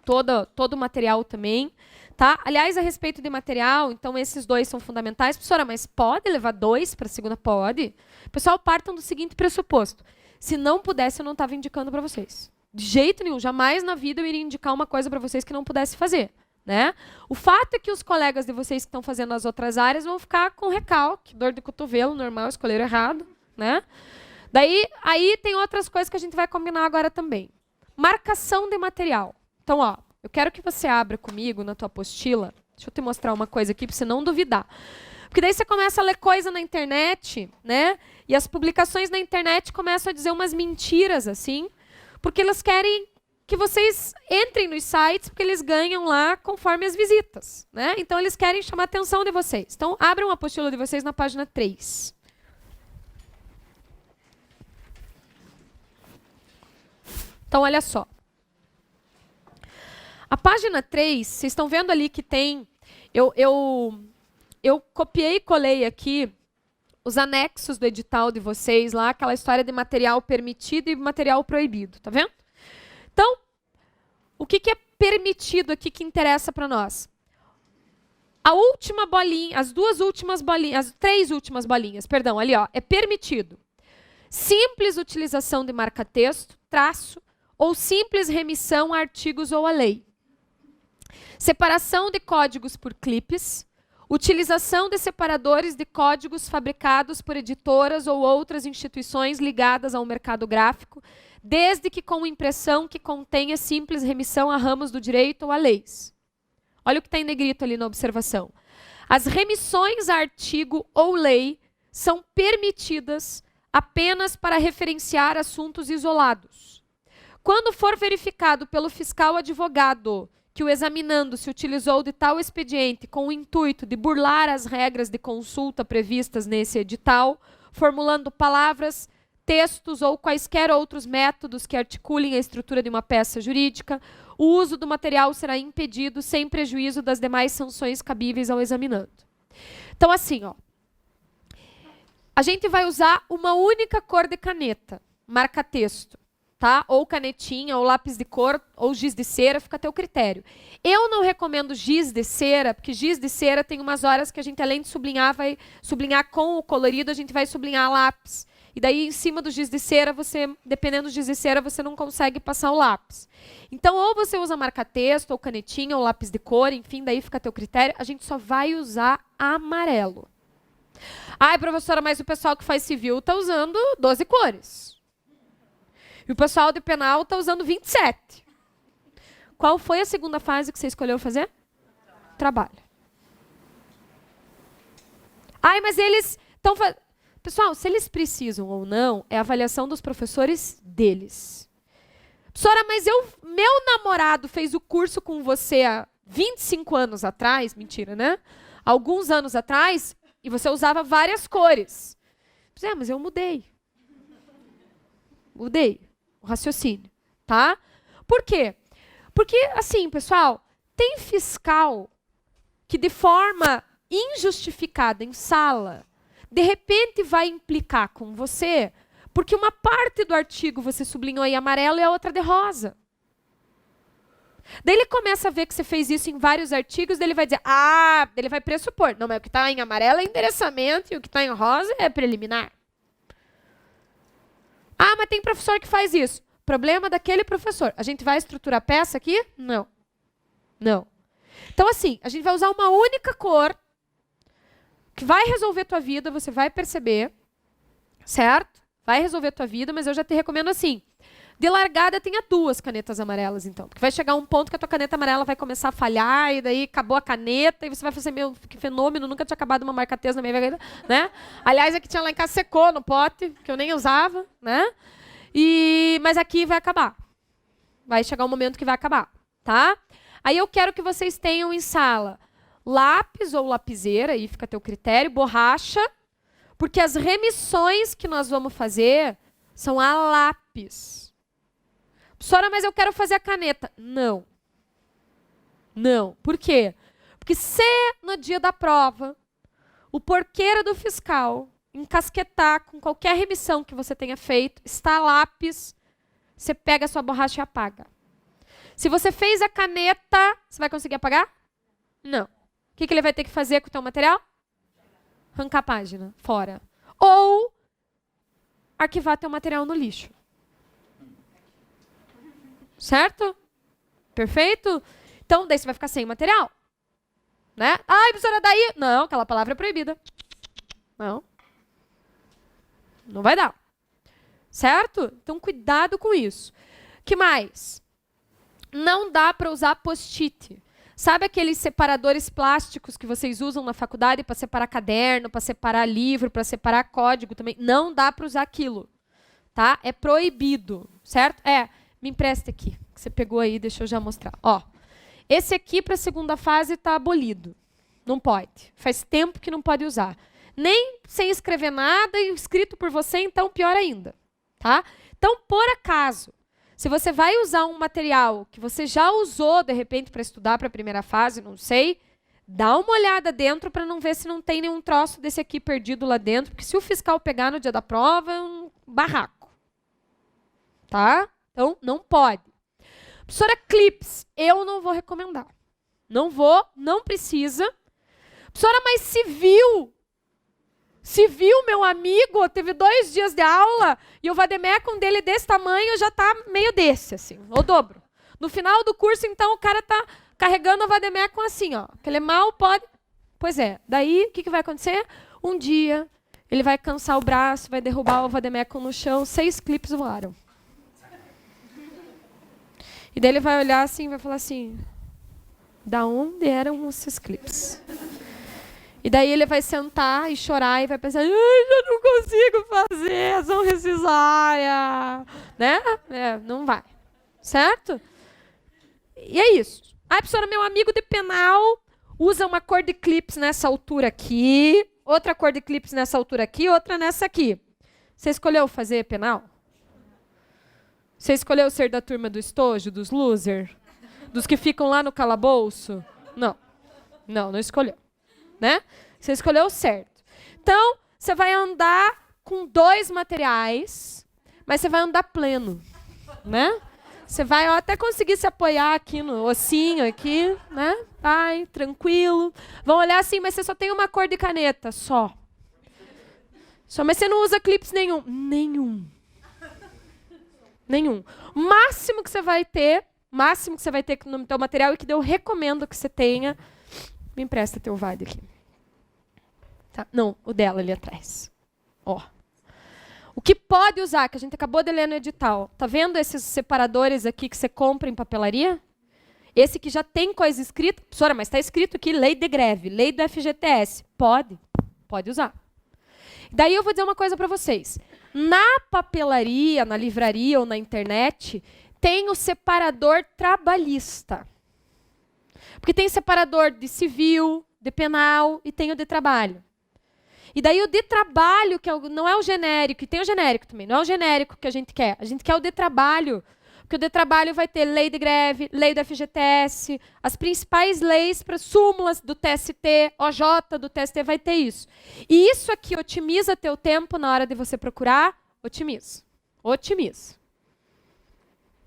todo o material também. Tá? Aliás, a respeito de material, então esses dois são fundamentais. Professora, mas pode levar 2 para a segunda? Pode. Pessoal, partam do seguinte pressuposto. Se não pudesse, eu não estava indicando para vocês. De jeito nenhum, jamais na vida eu iria indicar uma coisa para vocês que não pudesse fazer. Né? O fato é que os colegas de vocês que estão fazendo as outras áreas vão ficar com recalque, dor de cotovelo, normal, escolheram errado. Né? Daí, aí tem outras coisas que a gente vai combinar agora também. Marcação de material. Então, ó, eu quero que você abra comigo na tua apostila. Deixa eu te mostrar uma coisa aqui para você não duvidar. Porque daí você começa a ler coisa na internet, né? E as publicações na internet começam a dizer umas mentiras, assim, porque elas querem que vocês entrem nos sites, porque eles ganham lá conforme as visitas, né? Então, eles querem chamar a atenção de vocês. Então, abram a apostila de vocês na página 3. Então, olha só. A página 3, vocês estão vendo ali que tem... Eu copiei e colei aqui os anexos do edital de vocês lá, aquela história de material permitido e material proibido, tá vendo? Então, o que é permitido aqui que interessa para nós? A última bolinha, as 3 últimas bolinhas, perdão, ali, ó, é permitido. Simples utilização de marca-texto, traço, ou simples remissão a artigos ou a lei. Separação de códigos por clipes, utilização de separadores de códigos fabricados por editoras ou outras instituições ligadas ao mercado gráfico, desde que com impressão que contenha simples remissão a ramos do direito ou a leis. Olha o que está em negrito ali na observação. As remissões a artigo ou lei são permitidas apenas para referenciar assuntos isolados. Quando for verificado pelo fiscal advogado que o examinando se utilizou de tal expediente com o intuito de burlar as regras de consulta previstas nesse edital, formulando palavras, textos ou quaisquer outros métodos que articulem a estrutura de uma peça jurídica, o uso do material será impedido sem prejuízo das demais sanções cabíveis ao examinando. Então, assim, ó, a gente vai usar uma única cor de caneta, marca-texto, tá? Ou canetinha, ou lápis de cor, ou giz de cera, fica a teu critério. Eu não recomendo giz de cera, porque giz de cera tem umas horas que a gente, além de sublinhar, vai sublinhar com o colorido, a gente vai sublinhar lápis. E daí, em cima do giz de cera, você, dependendo do giz de cera, você não consegue passar o lápis. Então, ou você usa marca-texto, ou canetinha, ou lápis de cor, enfim, daí fica a teu critério. A gente só vai usar amarelo. Ai, professora, mas o pessoal que faz civil está usando 12 cores. E o pessoal de penal está usando 27. Qual foi a segunda fase que você escolheu fazer? Trabalho. Ai, mas eles estão fazendo... Pessoal, se eles precisam ou não, é a avaliação dos professores deles. Professora, mas meu namorado fez o curso com você há 25 anos atrás, mentira, né? Alguns anos atrás, e você usava várias cores. Mas eu mudei. Mudei o raciocínio, tá? Por quê? Porque, assim, pessoal, tem fiscal que de forma injustificada em sala, de repente vai implicar com você, porque uma parte do artigo você sublinhou em amarelo e a outra de rosa. Daí ele começa a ver que você fez isso em vários artigos, daí ele vai dizer, ele vai pressupor, não, mas o que está em amarelo é endereçamento e o que está em rosa é preliminar. Mas tem professor que faz isso. Problema daquele professor. A gente vai estruturar a peça aqui? Não. Não. Então, assim, a gente vai usar uma única cor que vai resolver tua vida, você vai perceber, certo? Vai resolver tua vida, mas eu já te recomendo assim. De largada, tenha 2 canetas amarelas, então. Porque vai chegar um ponto que a tua caneta amarela vai começar a falhar, e daí acabou a caneta, e você vai fazer, meu, que fenômeno, nunca tinha acabado uma marca-texto na minha vida, né? Aliás, a que tinha lá em casa secou no pote, que eu nem usava, né? Mas aqui vai acabar. Vai chegar um momento que vai acabar, tá? Aí eu quero que vocês tenham em sala lápis ou lapiseira, aí fica a teu critério, borracha, porque as remissões que nós vamos fazer são a lápis. Professora, mas eu quero fazer a caneta. Não. Não. Por quê? Porque se no dia da prova o porqueiro do fiscal encasquetar com qualquer remissão que você tenha feito, está lápis, você pega a sua borracha e apaga. Se você fez a caneta, você vai conseguir apagar? Não. O que ele vai ter que fazer com o teu material? Arrancar a página, fora. Ou arquivar teu material no lixo. Certo? Perfeito? Então, daí você vai ficar sem material. Né? Ai, professora, daí... Não, aquela palavra é proibida. Não. Não vai dar. Certo? Então, cuidado com isso. Que mais? Não dá para usar post-it. Sabe aqueles separadores plásticos que vocês usam na faculdade para separar caderno, para separar livro, para separar código também? Não dá para usar aquilo. Tá? É proibido. Certo? Me empresta aqui. Que você pegou aí, deixa eu já mostrar. Ó, esse aqui para a segunda fase está abolido. Não pode. Faz tempo que não pode usar. Nem sem escrever nada e escrito por você, então pior ainda. Tá? Então, por acaso, se você vai usar um material que você já usou, de repente, para estudar para a primeira fase, não sei, dá uma olhada dentro para não ver se não tem nenhum troço desse aqui perdido lá dentro, porque se o fiscal pegar no dia da prova, é um barraco. Tá? Então, não pode. Professora, clips, eu não vou recomendar. Não vou, não precisa. Professora, mas se viu, meu amigo, teve 2 dias de aula e o vademecum dele desse tamanho já tá meio desse, assim, o dobro. No final do curso, então, o cara tá carregando o vademecum assim, ó, que ele mal pode... Pois é, daí o que vai acontecer? Um dia ele vai cansar o braço, vai derrubar o vademecum no chão, 6 clipes voaram. E daí ele vai olhar assim e vai falar assim, da onde eram esses clipes? E daí ele vai sentar e chorar e vai pensar, ai, eu não consigo fazer, são rescisória. Né? Não vai. Certo? E é isso. Ah, professora, meu amigo de penal usa uma cor de clips nessa altura aqui, outra cor de clips nessa altura aqui, outra nessa aqui. Você escolheu fazer penal? Você escolheu ser da turma do estojo, dos loser? Dos que ficam lá no calabouço? Não escolheu. Né? Você escolheu certo. Então, você vai andar com 2 materiais, mas você vai andar pleno. Né? Você vai até conseguir se apoiar aqui no ossinho, aqui, né? Vai, tranquilo. Vão olhar assim, mas você só tem uma cor de caneta, só. Mas você não usa clips nenhum. Nenhum. O máximo que você vai ter no teu material e que eu recomendo que você tenha. Me empresta teu VAD aqui. Tá? Não, o dela ali atrás. Ó. O que pode usar, que a gente acabou de ler no edital. Tá vendo esses separadores aqui que você compra em papelaria? Esse que já tem coisa escrita. Professora, mas está escrito aqui lei de greve, lei do FGTS. Pode usar. Daí eu vou dizer uma coisa para vocês. Na papelaria, na livraria ou na internet, tem o separador trabalhista. Porque tem separador de civil, de penal e tem o de trabalho. E daí o de trabalho, que não é o genérico, e tem o genérico também, não é o genérico que a gente quer o de trabalho. Porque o de trabalho vai ter lei de greve, lei do FGTS, as principais leis para súmulas do TST, OJ do TST vai ter isso. E isso aqui otimiza teu tempo na hora de você procurar? Otimiza.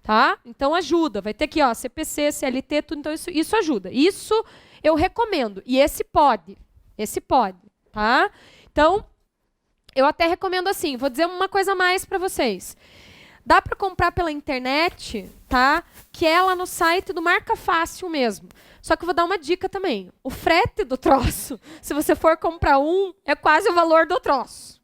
Tá? Então ajuda. Vai ter aqui, ó, CPC, CLT, tudo. Então isso ajuda. Isso eu recomendo. E esse pode. Tá? Então, eu até recomendo assim. Vou dizer uma coisa a mais para vocês. Dá para comprar pela internet, tá? Que é lá no site do Marca Fácil mesmo. Só que eu vou dar uma dica também. O frete do troço, se você for comprar é quase o valor do troço.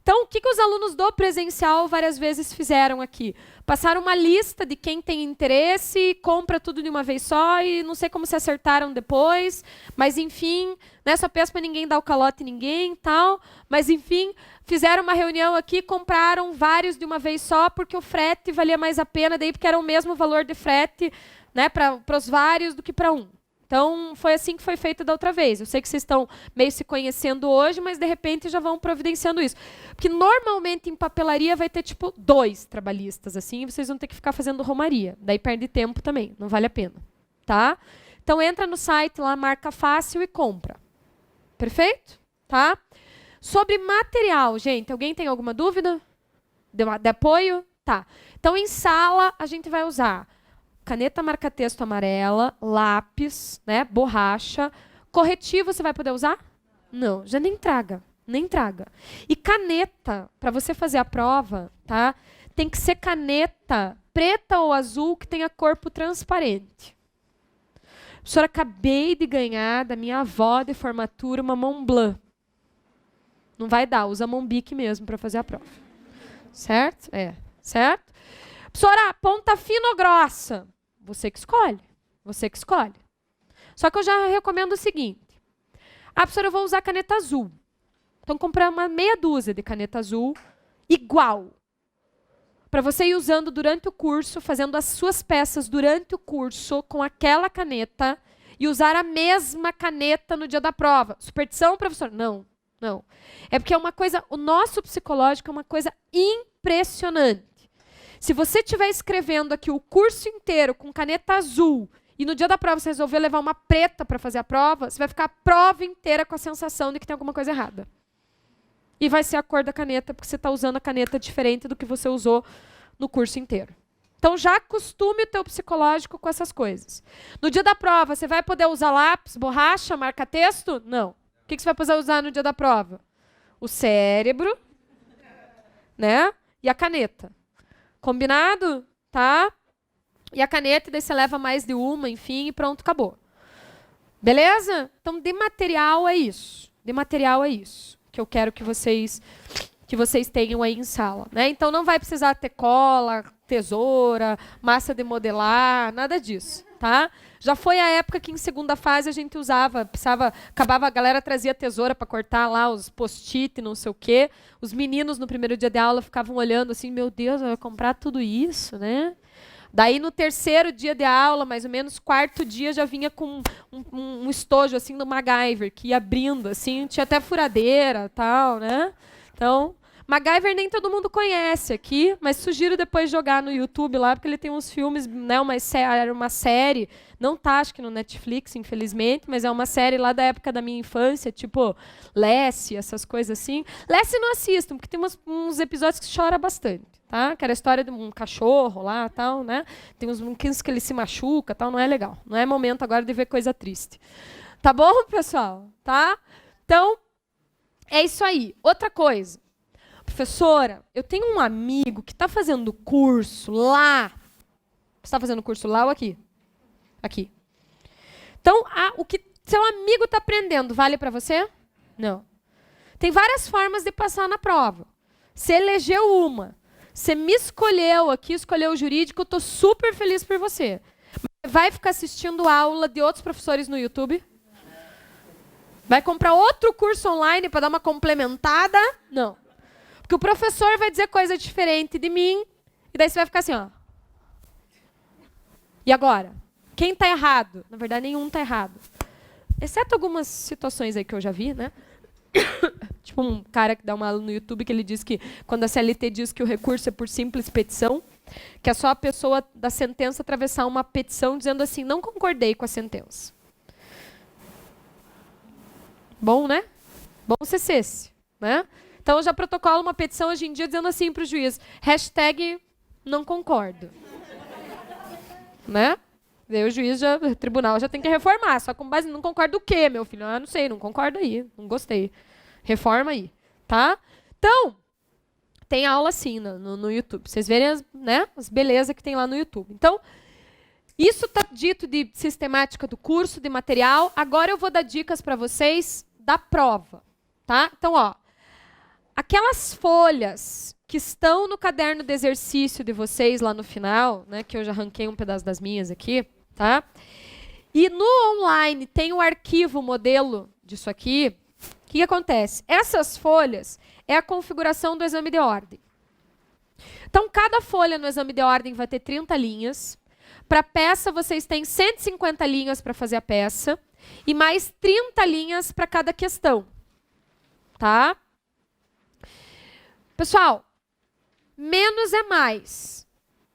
Então, o que os alunos do presencial várias vezes fizeram aqui? Passaram uma lista de quem tem interesse, compra tudo de uma vez só e não sei como se acertaram depois, mas enfim, né, só peço para ninguém dar o calote em ninguém e tal, mas enfim, fizeram uma reunião aqui, compraram vários de uma vez só porque o frete valia mais a pena, daí porque era o mesmo valor de frete, né, para os vários do que para um. Então, foi assim que foi feito da outra vez. Eu sei que vocês estão meio se conhecendo hoje, mas, de repente, já vão providenciando isso. Porque, normalmente, em papelaria vai ter, tipo, 2 trabalhistas, assim, e vocês vão ter que ficar fazendo romaria. Daí perde tempo também, não vale a pena. Tá? Então, entra no site lá, Marca Fácil e compra. Perfeito? Tá? Sobre material, gente, alguém tem alguma dúvida? De apoio? Tá. Então, em sala, a gente vai usar caneta marca-texto amarela, lápis, né, borracha. Corretivo você vai poder usar? Não, já nem traga. E caneta, para você fazer a prova, tá? Tem que ser caneta preta ou azul que tenha corpo transparente. Professora, acabei de ganhar da minha avó de formatura uma Montblanc. Não vai dar, usa Montbic mesmo para fazer a prova. Certo? Certo? Professora, ponta fina ou grossa? Você que escolhe. Só que eu já recomendo o seguinte. Professora, eu vou usar caneta azul. Então, comprar uma meia dúzia de caneta azul igual. Para você ir usando durante o curso, fazendo as suas peças durante o curso com aquela caneta e usar a mesma caneta no dia da prova. Superstição, professor? Não. É porque é uma coisa, o nosso psicológico é uma coisa impressionante. Se você estiver escrevendo aqui o curso inteiro com caneta azul e no dia da prova você resolver levar uma preta para fazer a prova, você vai ficar a prova inteira com a sensação de que tem alguma coisa errada. E vai ser a cor da caneta, porque você está usando a caneta diferente do que você usou no curso inteiro. Então já acostume o teu psicológico com essas coisas. No dia da prova, você vai poder usar lápis, borracha, marca-texto? Não. O que você vai poder usar no dia da prova? O cérebro, né? E a caneta. Combinado? Tá? E a caneta, daí você leva mais de uma, enfim, e pronto, acabou. Beleza? Então, de material é isso. Que eu quero que vocês que vocês tenham aí em sala, né? Então não vai precisar ter cola, tesoura, massa de modelar, nada disso, tá? Já foi a época que em segunda fase a gente usava, acabava, a galera trazia tesoura para cortar lá os post-it, não sei o quê. Os meninos no primeiro dia de aula ficavam olhando assim, meu Deus, eu vou comprar tudo isso, né? Daí no terceiro dia de aula, mais ou menos, quarto dia, já vinha com um estojo assim do MacGyver, que ia abrindo, assim, tinha até furadeira, tal, né? Então, MacGyver nem todo mundo conhece aqui, mas sugiro depois jogar no YouTube lá, porque ele tem uns filmes, né, era uma série, não tá, acho que no Netflix, infelizmente, mas é uma série lá da época da minha infância, tipo Lassie, essas coisas assim. Lassie não assistam, porque tem uns episódios que chora bastante, tá? Que era a história de um cachorro lá, tal, né? Tem uns que ele se machuca, tal, não é legal. Não é momento agora de ver coisa triste. Tá bom, pessoal? Tá? Então, é isso aí. Outra coisa. Professora, eu tenho um amigo que está fazendo curso lá. Você está fazendo curso lá ou aqui? Aqui. Então, o que seu amigo está aprendendo vale para você? Não. Tem várias formas de passar na prova. Você elegeu uma. Você me escolheu aqui, escolheu o jurídico, eu estou super feliz por você. Vai ficar assistindo aula de outros professores no YouTube? Vai comprar outro curso online para dar uma complementada? Não. Porque o professor vai dizer coisa diferente de mim, e daí você vai ficar assim, ó. E agora? Quem está errado? Na verdade, nenhum está errado. Exceto algumas situações aí que eu já vi, né? Tipo um cara que dá uma aula no YouTube que ele diz que quando a CLT diz que o recurso é por simples petição, que é só a pessoa da sentença atravessar uma petição dizendo assim, não concordei com a sentença. Bom, né? Bom se cesse, né? Então, eu já protocolo uma petição hoje em dia dizendo assim para o juiz, hashtag não concordo. Né? Daí o juiz, o tribunal já tem que reformar, só com base, não concordo o quê, meu filho? Ah, não sei, não concordo aí, não gostei. Reforma aí, tá? Então, tem aula assim no YouTube, vocês verem as belezas que tem lá no YouTube. Então, isso está dito de sistemática do curso, de material. Agora eu vou dar dicas para vocês da prova, tá? Então, ó, aquelas folhas que estão no caderno de exercício de vocês lá no final, né, que eu já arranquei um pedaço das minhas aqui, tá? E no online tem o arquivo modelo disso aqui. O que acontece? Essas folhas é a configuração do exame de ordem. Então, cada folha no exame de ordem vai ter 30 linhas. Para a peça, vocês têm 150 linhas para fazer a peça e mais 30 linhas para cada questão. Tá? Pessoal, menos é mais.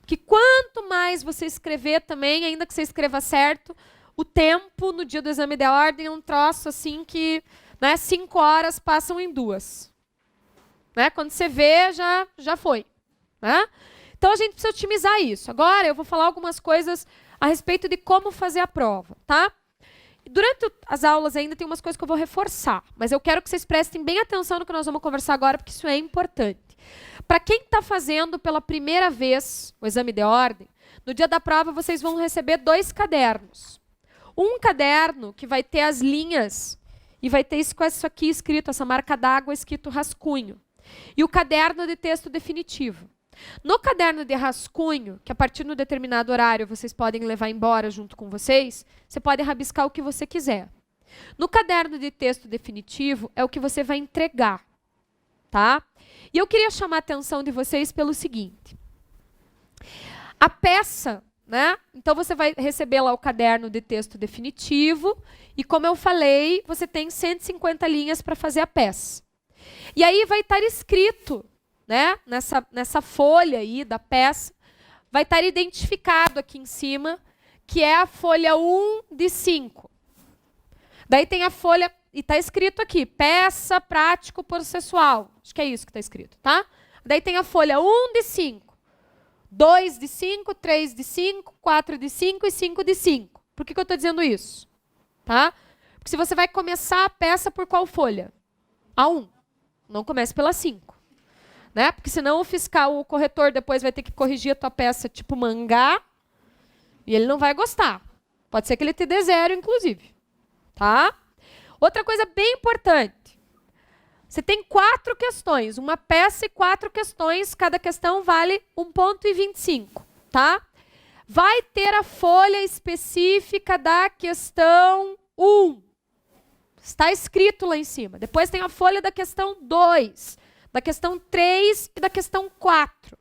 Que quanto mais você escrever também, ainda que você escreva certo, o tempo no dia do exame de ordem é um troço assim que, né, 5 horas passam em 2. Né? Quando você vê, já foi. Né? Então, a gente precisa otimizar isso. Agora, eu vou falar algumas coisas a respeito de como fazer a prova. Tá? Durante as aulas ainda tem umas coisas que eu vou reforçar, mas eu quero que vocês prestem bem atenção no que nós vamos conversar agora, porque isso é importante. Para quem está fazendo pela primeira vez o exame de ordem, no dia da prova vocês vão receber 2 cadernos. Um caderno que vai ter as linhas e vai ter isso aqui escrito, essa marca d'água escrito rascunho. E o caderno de texto definitivo. No caderno de rascunho, que a partir de um determinado horário vocês podem levar embora junto com vocês, você pode rabiscar o que você quiser. No caderno de texto definitivo é o que você vai entregar, tá? E eu queria chamar a atenção de vocês pelo seguinte. A peça, né? Então você vai receber lá o caderno de texto definitivo e, como eu falei, você tem 150 linhas para fazer a peça. E aí vai estar escrito, né, nessa folha aí da peça, vai estar identificado aqui em cima, que é a folha 1 de 5. Daí tem a folha, e está escrito aqui, peça prático processual. Acho que é isso que está escrito, tá? Daí tem a folha 1 de 5, 2 de 5, 3 de 5, 4 de 5 e 5 de 5. Por que eu estou dizendo isso? Tá? Porque se você vai começar a peça por qual folha? A 1. Não comece pela 5. Né? Porque senão o fiscal, o corretor, depois vai ter que corrigir a tua peça tipo mangá e ele não vai gostar. Pode ser que ele te dê 0, inclusive. Tá? Outra coisa bem importante. Você tem 4 questões, uma peça e 4 questões, cada questão vale 1,25, tá? Vai ter a folha específica da questão 1. Está escrito lá em cima. Depois tem a folha da questão 2, da questão 3 e da questão 4.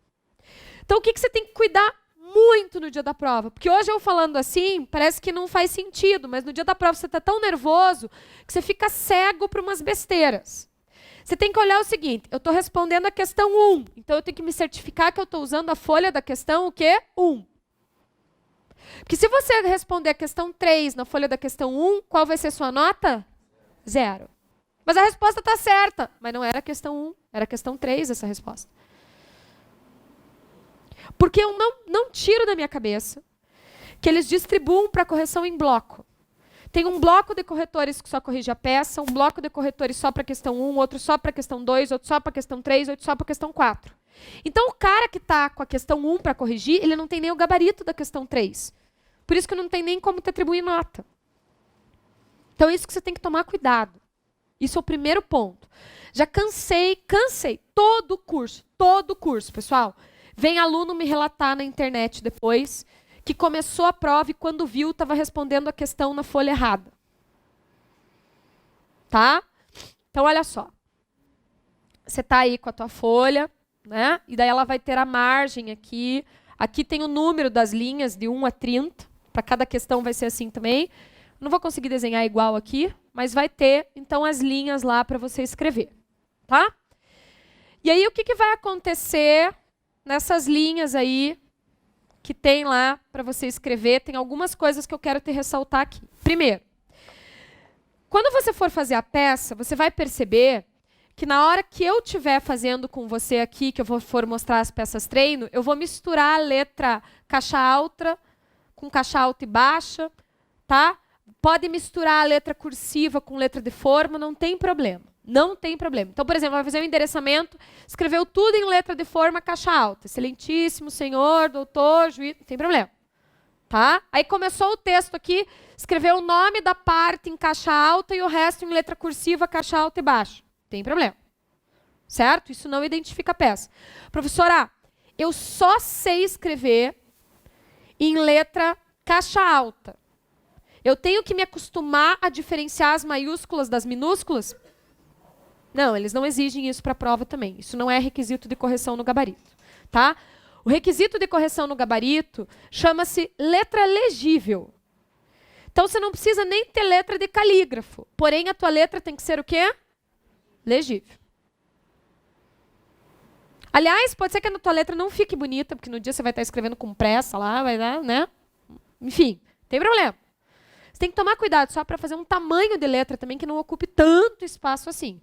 Então, o que você tem que cuidar muito no dia da prova? Porque hoje eu falando assim, parece que não faz sentido, mas no dia da prova você está tão nervoso que você fica cego para umas besteiras. Você tem que olhar o seguinte, eu estou respondendo a questão 1, então eu tenho que me certificar que eu estou usando a folha da questão o quê? 1. Porque se você responder a questão 3 na folha da questão 1, qual vai ser sua nota? 0. Mas a resposta está certa, mas não era a questão 1, era a questão 3 essa resposta. Porque eu não tiro da minha cabeça que eles distribuam para correção em bloco. Tem um bloco de corretores que só corrige a peça, um bloco de corretores só para a questão 1, outro só para a questão 2, outro só para a questão 3, outro só para a questão 4. Então, o cara que está com a questão 1 para corrigir, ele não tem nem o gabarito da questão 3. Por isso que não tem nem como te atribuir nota. Então, isso que você tem que tomar cuidado. Isso é o primeiro ponto. Já cansei todo o curso, pessoal. Vem aluno me relatar na internet depois que começou a prova e quando viu estava respondendo a questão na folha errada. Tá? Então, olha só. Você está aí com a tua folha, né? E daí ela vai ter a margem aqui. Aqui tem o número das linhas de 1 a 30. Para cada questão vai ser assim também. Não vou conseguir desenhar igual aqui, mas vai ter, então, as linhas lá para você escrever. Tá? E aí, o que vai acontecer nessas linhas aí que tem lá para você escrever? Tem algumas coisas que eu quero te ressaltar aqui. Primeiro, quando você for fazer a peça, você vai perceber que na hora que eu estiver fazendo com você aqui, que eu for mostrar as peças treino, eu vou misturar a letra caixa alta com caixa alta e baixa, tá? Pode misturar a letra cursiva com letra de forma, não tem problema. Não tem problema. Então, por exemplo, vai fazer um endereçamento, escreveu tudo em letra de forma, caixa alta. Excelentíssimo, senhor, doutor, juiz, não tem problema. Tá? Aí começou o texto aqui, escreveu o nome da parte em caixa alta e o resto em letra cursiva, caixa alta e baixa. Não tem problema. Certo? Isso não identifica a peça. Professora, eu só sei escrever em letra caixa alta. Eu tenho que me acostumar a diferenciar as maiúsculas das minúsculas? Não, eles não exigem isso para a prova também. Isso não é requisito de correção no gabarito. Tá? O requisito de correção no gabarito chama-se letra legível. Então, você não precisa nem ter letra de calígrafo. Porém, a tua letra tem que ser o quê? Legível. Aliás, pode ser que a tua letra não fique bonita, porque no dia você vai estar escrevendo com pressa lá, vai dar, né? Enfim, tem problema. Você tem que tomar cuidado só para fazer um tamanho de letra também que não ocupe tanto espaço assim.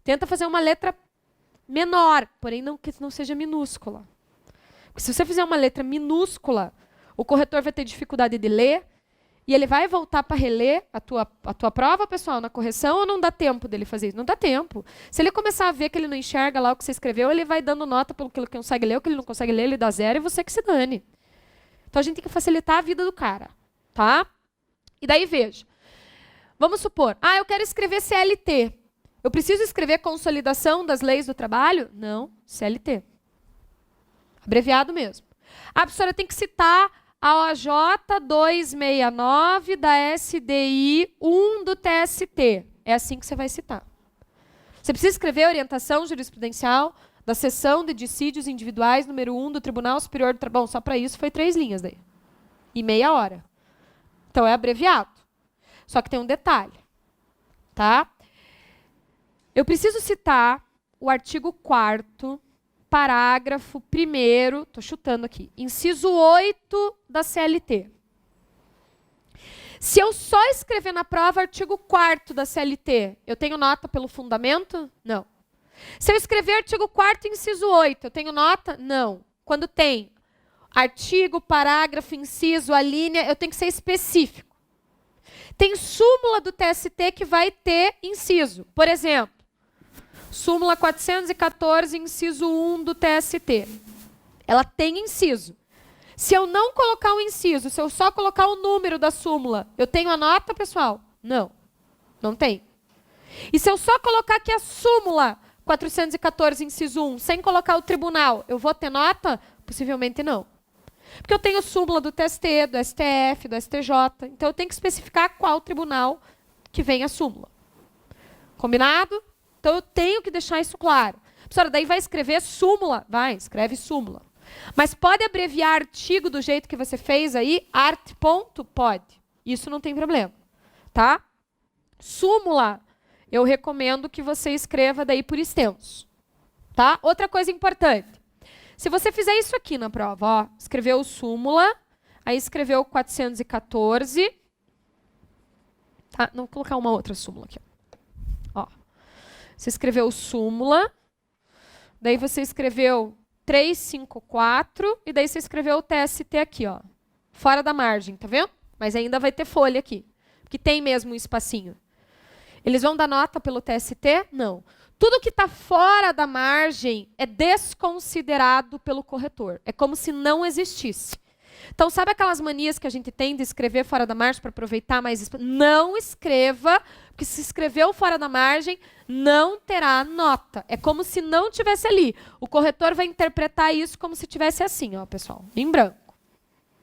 Tenta fazer uma letra menor, porém que não seja minúscula. Porque se você fizer uma letra minúscula, o corretor vai ter dificuldade de ler e ele vai voltar para reler a tua prova, pessoal, na correção, ou não dá tempo dele fazer isso? Não dá tempo. Se ele começar a ver que ele não enxerga lá o que você escreveu, ele vai dando nota pelo que ele consegue ler, o que ele não consegue ler, ele dá 0 e você que se dane. Então, a gente tem que facilitar a vida do cara. Tá? E daí, veja. Vamos supor, eu quero escrever CLT. Eu preciso escrever Consolidação das Leis do Trabalho? Não, CLT. Abreviado mesmo. A professora tem que citar a OJ 269 da SDI 1 do TST. É assim que você vai citar. Você precisa escrever orientação jurisprudencial da seção de dissídios individuais número 1 do Tribunal Superior do Trabalho. Bom, só para isso foi 3 linhas daí. E meia hora. Então, é abreviado. Só que tem um detalhe. Tá? Eu preciso citar o artigo 4º, parágrafo 1º, estou chutando aqui, inciso 8 da CLT. Se eu só escrever na prova artigo 4º da CLT, eu tenho nota pelo fundamento? Não. Se eu escrever artigo 4º, inciso 8, eu tenho nota? Não. Quando tem artigo, parágrafo, inciso, a linha, eu tenho que ser específico. Tem súmula do TST que vai ter inciso. Por exemplo, súmula 414, inciso 1 do TST. Ela tem inciso. Se eu não colocar o inciso, se eu só colocar o número da súmula, eu tenho a nota, pessoal? Não. Não tem. E se eu só colocar aqui a súmula 414, inciso 1, sem colocar o tribunal, eu vou ter nota? Possivelmente não. Porque eu tenho súmula do TST, do STF, do STJ. Então eu tenho que especificar qual tribunal que vem a súmula. Combinado? Então eu tenho que deixar isso claro. Professora, daí vai escrever súmula? Vai, escreve súmula. Mas pode abreviar artigo do jeito que você fez aí? Art. Ponto? Pode. Isso não tem problema. Tá? Súmula, eu recomendo que você escreva daí por extenso. Tá? Outra coisa importante. Se você fizer isso aqui na prova, ó, escreveu súmula, aí escreveu 414. Tá? Não, vou colocar uma outra súmula aqui. Ó. Você escreveu súmula, daí você escreveu 354, e daí você escreveu o TST aqui, ó. Fora da margem, tá vendo? Mas ainda vai ter folha aqui, porque tem mesmo um espacinho. Eles vão dar nota pelo TST? Não. Tudo que está fora da margem é desconsiderado pelo corretor. É como se não existisse. Então, sabe aquelas manias que a gente tem de escrever fora da margem para aproveitar mais? Não escreva, porque se escreveu fora da margem, não terá nota. É como se não tivesse ali. O corretor vai interpretar isso como se tivesse assim, ó, pessoal, em branco.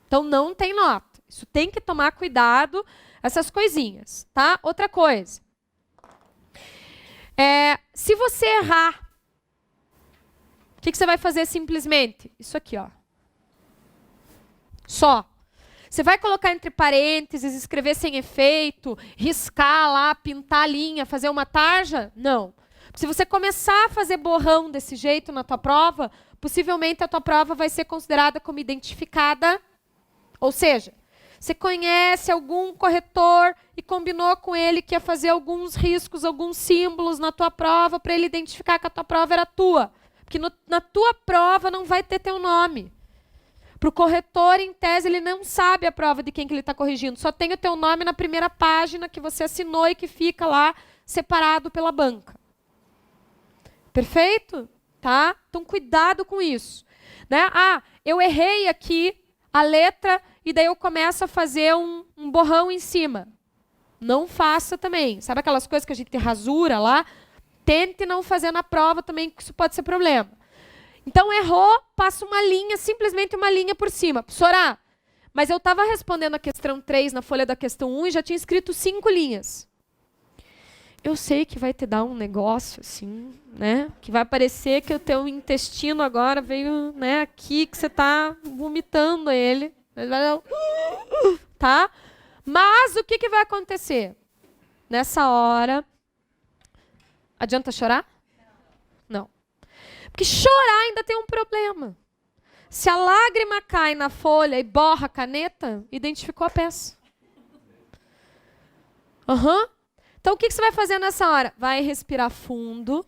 Então, não tem nota. Isso tem que tomar cuidado, essas coisinhas, tá? Outra coisa. Se você errar, o que você vai fazer simplesmente? Isso aqui, ó. Só. Você vai colocar entre parênteses, escrever sem efeito, riscar lá, pintar a linha, fazer uma tarja? Não. Se você começar a fazer borrão desse jeito na tua prova, possivelmente a tua prova vai ser considerada como identificada. Ou seja, você conhece algum corretor e combinou com ele que ia fazer alguns riscos, alguns símbolos na tua prova para ele identificar que a tua prova era tua. Porque na tua prova não vai ter teu nome. Para o corretor, em tese, ele não sabe a prova de quem que ele está corrigindo. Só tem o teu nome na primeira página que você assinou e que fica lá separado pela banca. Perfeito? Tá? Então, cuidado com isso. Né? Ah, eu errei aqui a letra e daí eu começo a fazer um borrão em cima. Não faça também. Sabe aquelas coisas que a gente rasura lá? Tente não fazer na prova também, que isso pode ser problema. Então, errou, passa uma linha, simplesmente uma linha por cima. Professora, mas eu estava respondendo a questão 3 na folha da questão 1 e já tinha escrito 5 linhas. Eu sei que vai te dar um negócio assim, né? Que vai parecer que o teu intestino agora veio, né, aqui, que você está vomitando ele. Tá? Mas o que vai acontecer? Nessa hora, adianta chorar? Não. Porque chorar ainda tem um problema. Se a lágrima cai na folha e borra a caneta, identificou a peça. Então, o que você vai fazer nessa hora? Vai respirar fundo.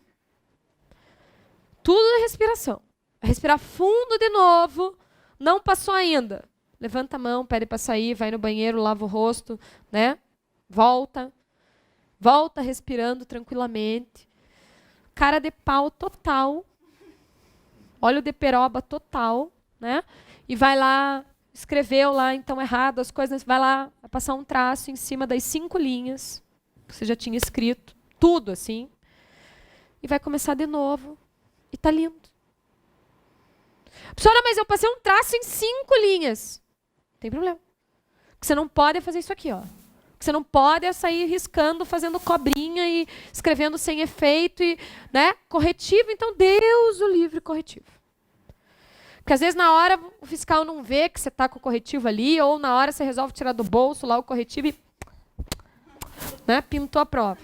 Tudo é respiração. Vai respirar fundo de novo. Não passou ainda. Levanta a mão, pede para sair, vai no banheiro, lava o rosto, né? Volta. Volta respirando tranquilamente. Cara de pau total. Olho de peroba total, né? E vai lá, escreveu lá, então errado as coisas, vai lá, vai passar um traço em cima das 5 linhas que você já tinha escrito, tudo assim. E vai começar de novo. E tá lindo. Professora, mas eu passei um traço em 5 linhas. Não tem problema. Porque você não pode fazer isso aqui, ó. Porque você não pode sair riscando, fazendo cobrinha e escrevendo sem efeito, e, né? Corretivo, então Deus o livre corretivo. Porque às vezes na hora o fiscal não vê que você está com o corretivo ali, ou na hora você resolve tirar do bolso lá o corretivo e, né, pintou a prova.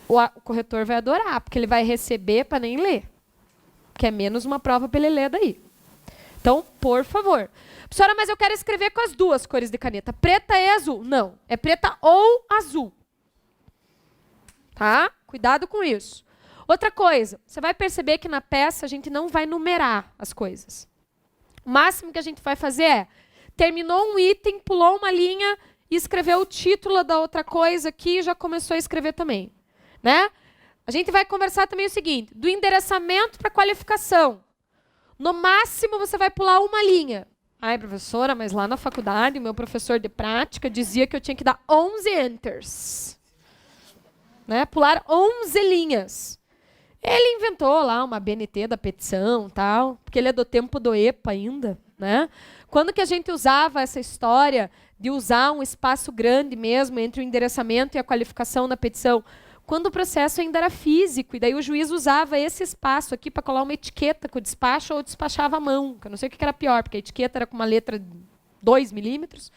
O corretor vai adorar, porque ele vai receber para nem ler. Que é menos uma prova para ele ler daí. Então, por favor. Professora, mas eu quero escrever com as 2 cores de caneta. Preta e azul. Não, é preta ou azul. Tá? Cuidado com isso. Outra coisa, você vai perceber que na peça a gente não vai numerar as coisas. O máximo que a gente vai fazer é, terminou um item, pulou uma linha e escreveu o título da outra coisa aqui e já começou a escrever também. Né? A gente vai conversar também o seguinte, do endereçamento para qualificação. No máximo você vai pular uma linha. Ai, professora, mas lá na faculdade, meu professor de prática dizia que eu tinha que dar 11 enters. né? Pular 11 linhas. Ele inventou lá uma BNT da petição, tal, porque ele é do tempo do EPA ainda, né? Quando que a gente usava essa história de usar um espaço grande mesmo entre o endereçamento e a qualificação na petição? Quando o processo ainda era físico, e daí o juiz usava esse espaço aqui para colar uma etiqueta com o despacho ou despachava à mão, que eu não sei o que era pior, porque a etiqueta era com uma letra 2 milímetros,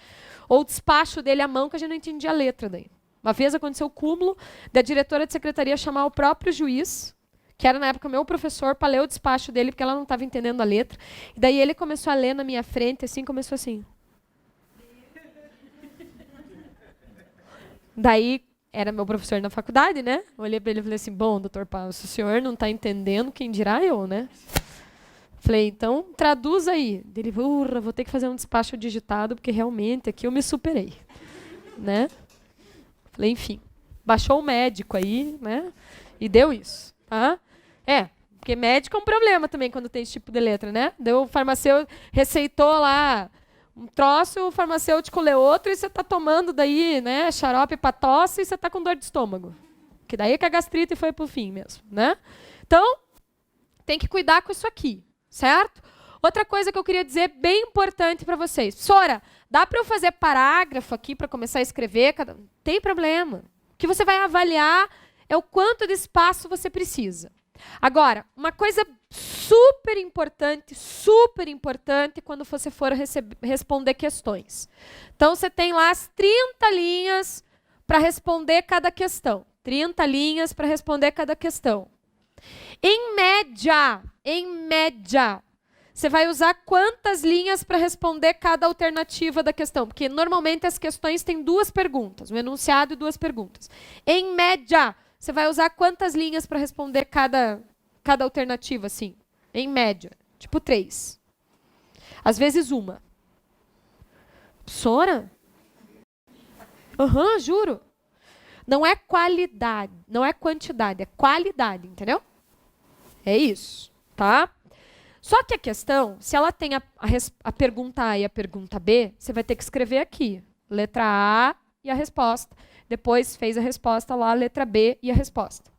ou o despacho dele à mão, que a gente não entendia a letra daí. Uma vez aconteceu o cúmulo da diretora de secretaria chamar o próprio juiz, que era na época meu professor, para ler o despacho dele, porque ela não estava entendendo a letra. E daí ele começou a ler na minha frente, assim, começou assim. Daí, era meu professor na faculdade, né? Olhei para ele e falei assim, bom, doutor Paulo, se o senhor não está entendendo, quem dirá eu, né? Falei, então, traduz aí. Ele, vou ter que fazer um despacho digitado, porque realmente aqui eu me superei, né? Falei, enfim, baixou o médico aí, né? E deu isso, tá? Porque médico é um problema também quando tem esse tipo de letra, né? Deu o farmacêutico, receitou lá um troço, o farmacêutico lê outro e você está tomando daí, né, xarope para tosse e você está com dor de estômago. Que daí é que a gastrite foi pro fim mesmo, né? Então, tem que cuidar com isso aqui, certo? Outra coisa que eu queria dizer bem importante para vocês. Sora, dá para eu fazer parágrafo aqui para começar a escrever? Tem problema. O que você vai avaliar é o quanto de espaço você precisa. Agora, uma coisa super importante quando você for responder questões. Então, você tem lá as 30 linhas para responder cada questão. 30 linhas para responder cada questão. Em média, você vai usar quantas linhas para responder cada alternativa da questão? Porque normalmente as questões têm 2 perguntas, um enunciado e 2 perguntas. Em média, você vai usar quantas linhas para responder cada alternativa, assim? Em média, tipo 3. Às vezes 1. Sora? Juro. Não é qualidade, não é quantidade, é qualidade, entendeu? É isso, tá? Só que a questão, se ela tem a pergunta A e a pergunta B, você vai ter que escrever aqui. Letra A e a resposta. Depois fez a resposta lá, letra B e a resposta.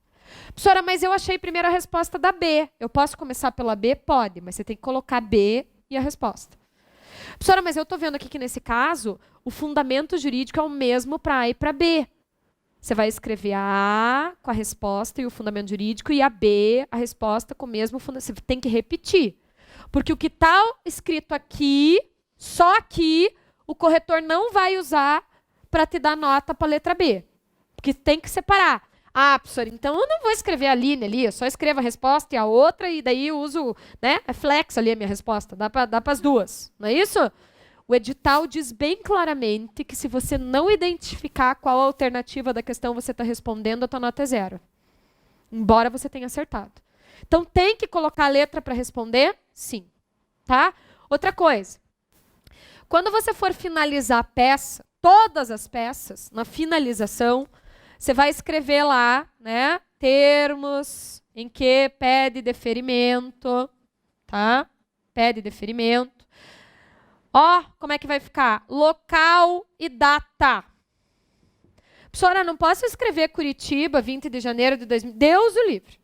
Professora, mas eu achei primeiro a resposta da B. Eu posso começar pela B? Pode, mas você tem que colocar B e a resposta. Professora, mas eu estou vendo aqui que nesse caso, o fundamento jurídico é o mesmo para A e para B. Você vai escrever a A com a resposta e o fundamento jurídico e a B, a resposta com o mesmo fundamento. Você tem que repetir. Porque o que está escrito aqui, só aqui, o corretor não vai usar para te dar nota para a letra B. Porque tem que separar. Ah, professor, então eu não vou escrever a linha ali, eu só escrevo a resposta e a outra, e daí eu uso, né? É flex ali a minha resposta, dá para as duas. Não é isso? O edital diz bem claramente que se você não identificar qual a alternativa da questão você está respondendo, a tua nota é 0. Embora você tenha acertado. Então, tem que colocar a letra para responder? Sim. Tá? Outra coisa. Quando você for finalizar a peça, todas as peças, na finalização, você vai escrever lá, né? Termos em que pede deferimento. Tá? Pede deferimento. Ó, como é que vai ficar? Local e data. Professora, não posso escrever Curitiba, 20 de janeiro de 2000. Deus o livre.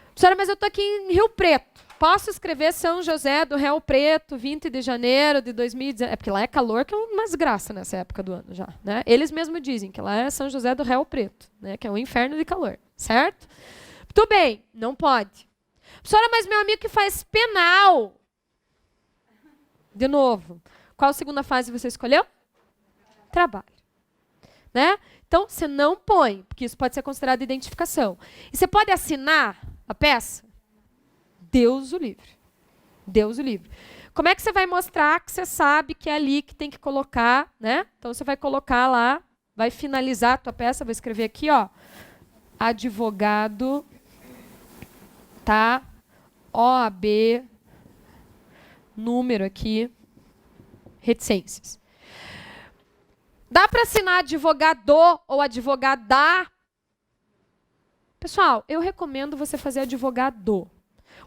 Professora, mas eu estou aqui em Rio Preto. Posso escrever São José do Rio Preto, 20 de janeiro de 2019. É porque lá é calor, que é uma desgraça nessa época do ano já. Né? Eles mesmos dizem que lá é São José do Rio Preto, né? Que é um inferno de calor. Certo? Muito bem, não pode. Professora, mas meu amigo que faz penal. De novo, qual segunda fase você escolheu? Trabalho. Né? Então, você não põe, porque isso pode ser considerado identificação. E você pode assinar a peça? Deus o livre. Deus o livre. Como é que você vai mostrar que você sabe que é ali que tem que colocar, né? Então, você vai colocar lá, vai finalizar a tua peça, vou escrever aqui, ó, advogado, tá? OAB, número aqui, reticências. Dá para assinar advogado ou advogada? Pessoal, eu recomendo você fazer advogado.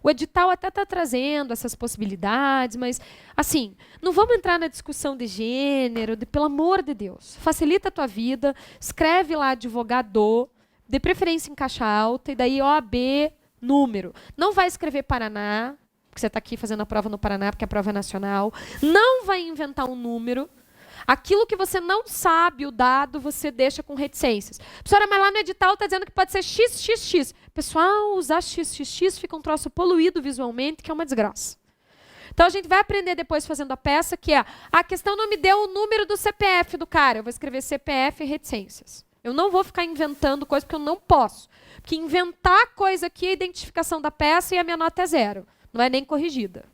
O edital até está trazendo essas possibilidades, mas, assim, não vamos entrar na discussão de gênero, pelo amor de Deus. Facilita a tua vida, escreve lá advogado, de preferência em caixa alta, e daí OAB, número. Não vai escrever Paraná, porque você está aqui fazendo a prova no Paraná, porque a prova é nacional. Não vai inventar um número. Aquilo que você não sabe, o dado, você deixa com reticências. Professora, mas lá no edital está dizendo que pode ser XXX. Pessoal, usar XXX fica um troço poluído visualmente, que é uma desgraça. Então a gente vai aprender depois fazendo a peça, que é, a questão não me deu o número do CPF do cara. Eu vou escrever CPF e reticências. Eu não vou ficar inventando coisa, porque eu não posso. Porque inventar coisa aqui é a identificação da peça e a minha nota é 0. Não é nem corrigida.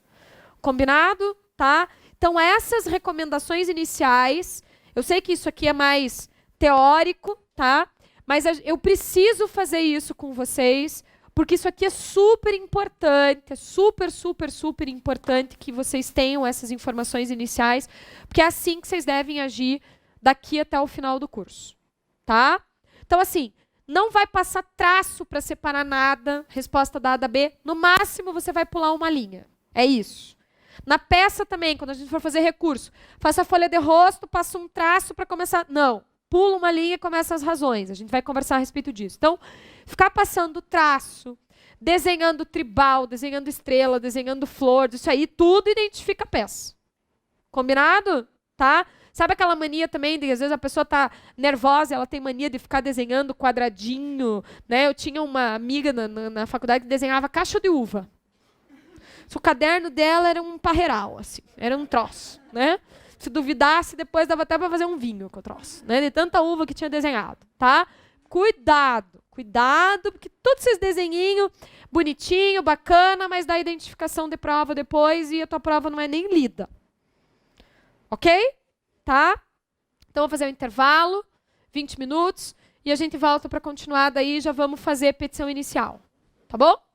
Combinado? Tá? Então, essas recomendações iniciais, eu sei que isso aqui é mais teórico, tá? Mas eu preciso fazer isso com vocês, porque isso aqui é super importante, é super, super, super importante que vocês tenham essas informações iniciais, porque é assim que vocês devem agir daqui até o final do curso, tá? Então, assim, não vai passar traço para separar nada, resposta da A da B, no máximo você vai pular uma linha, é isso. Na peça também, quando a gente for fazer recurso, faça a folha de rosto, passa um traço para começar. Não, pula uma linha e começa as razões. A gente vai conversar a respeito disso. Então, ficar passando traço, desenhando tribal, desenhando estrela, desenhando flor, isso aí, tudo identifica a peça. Combinado? Tá? Sabe aquela mania também de, às vezes, a pessoa está nervosa, ela tem mania de ficar desenhando quadradinho, né? Eu tinha uma amiga na faculdade que desenhava cacho de uva. O caderno dela era um parreiral, assim, era um troço, né? Se duvidasse, depois dava até para fazer um vinho com o troço, né? De tanta uva que tinha desenhado, tá? Cuidado, cuidado, porque todos esses desenhinhos, bonitinho, bacana, mas dá identificação de prova depois e a tua prova não é nem lida. Ok? Tá? Então, vou fazer um intervalo, 20 minutos, e a gente volta para continuar, daí já vamos fazer petição inicial. Tá bom?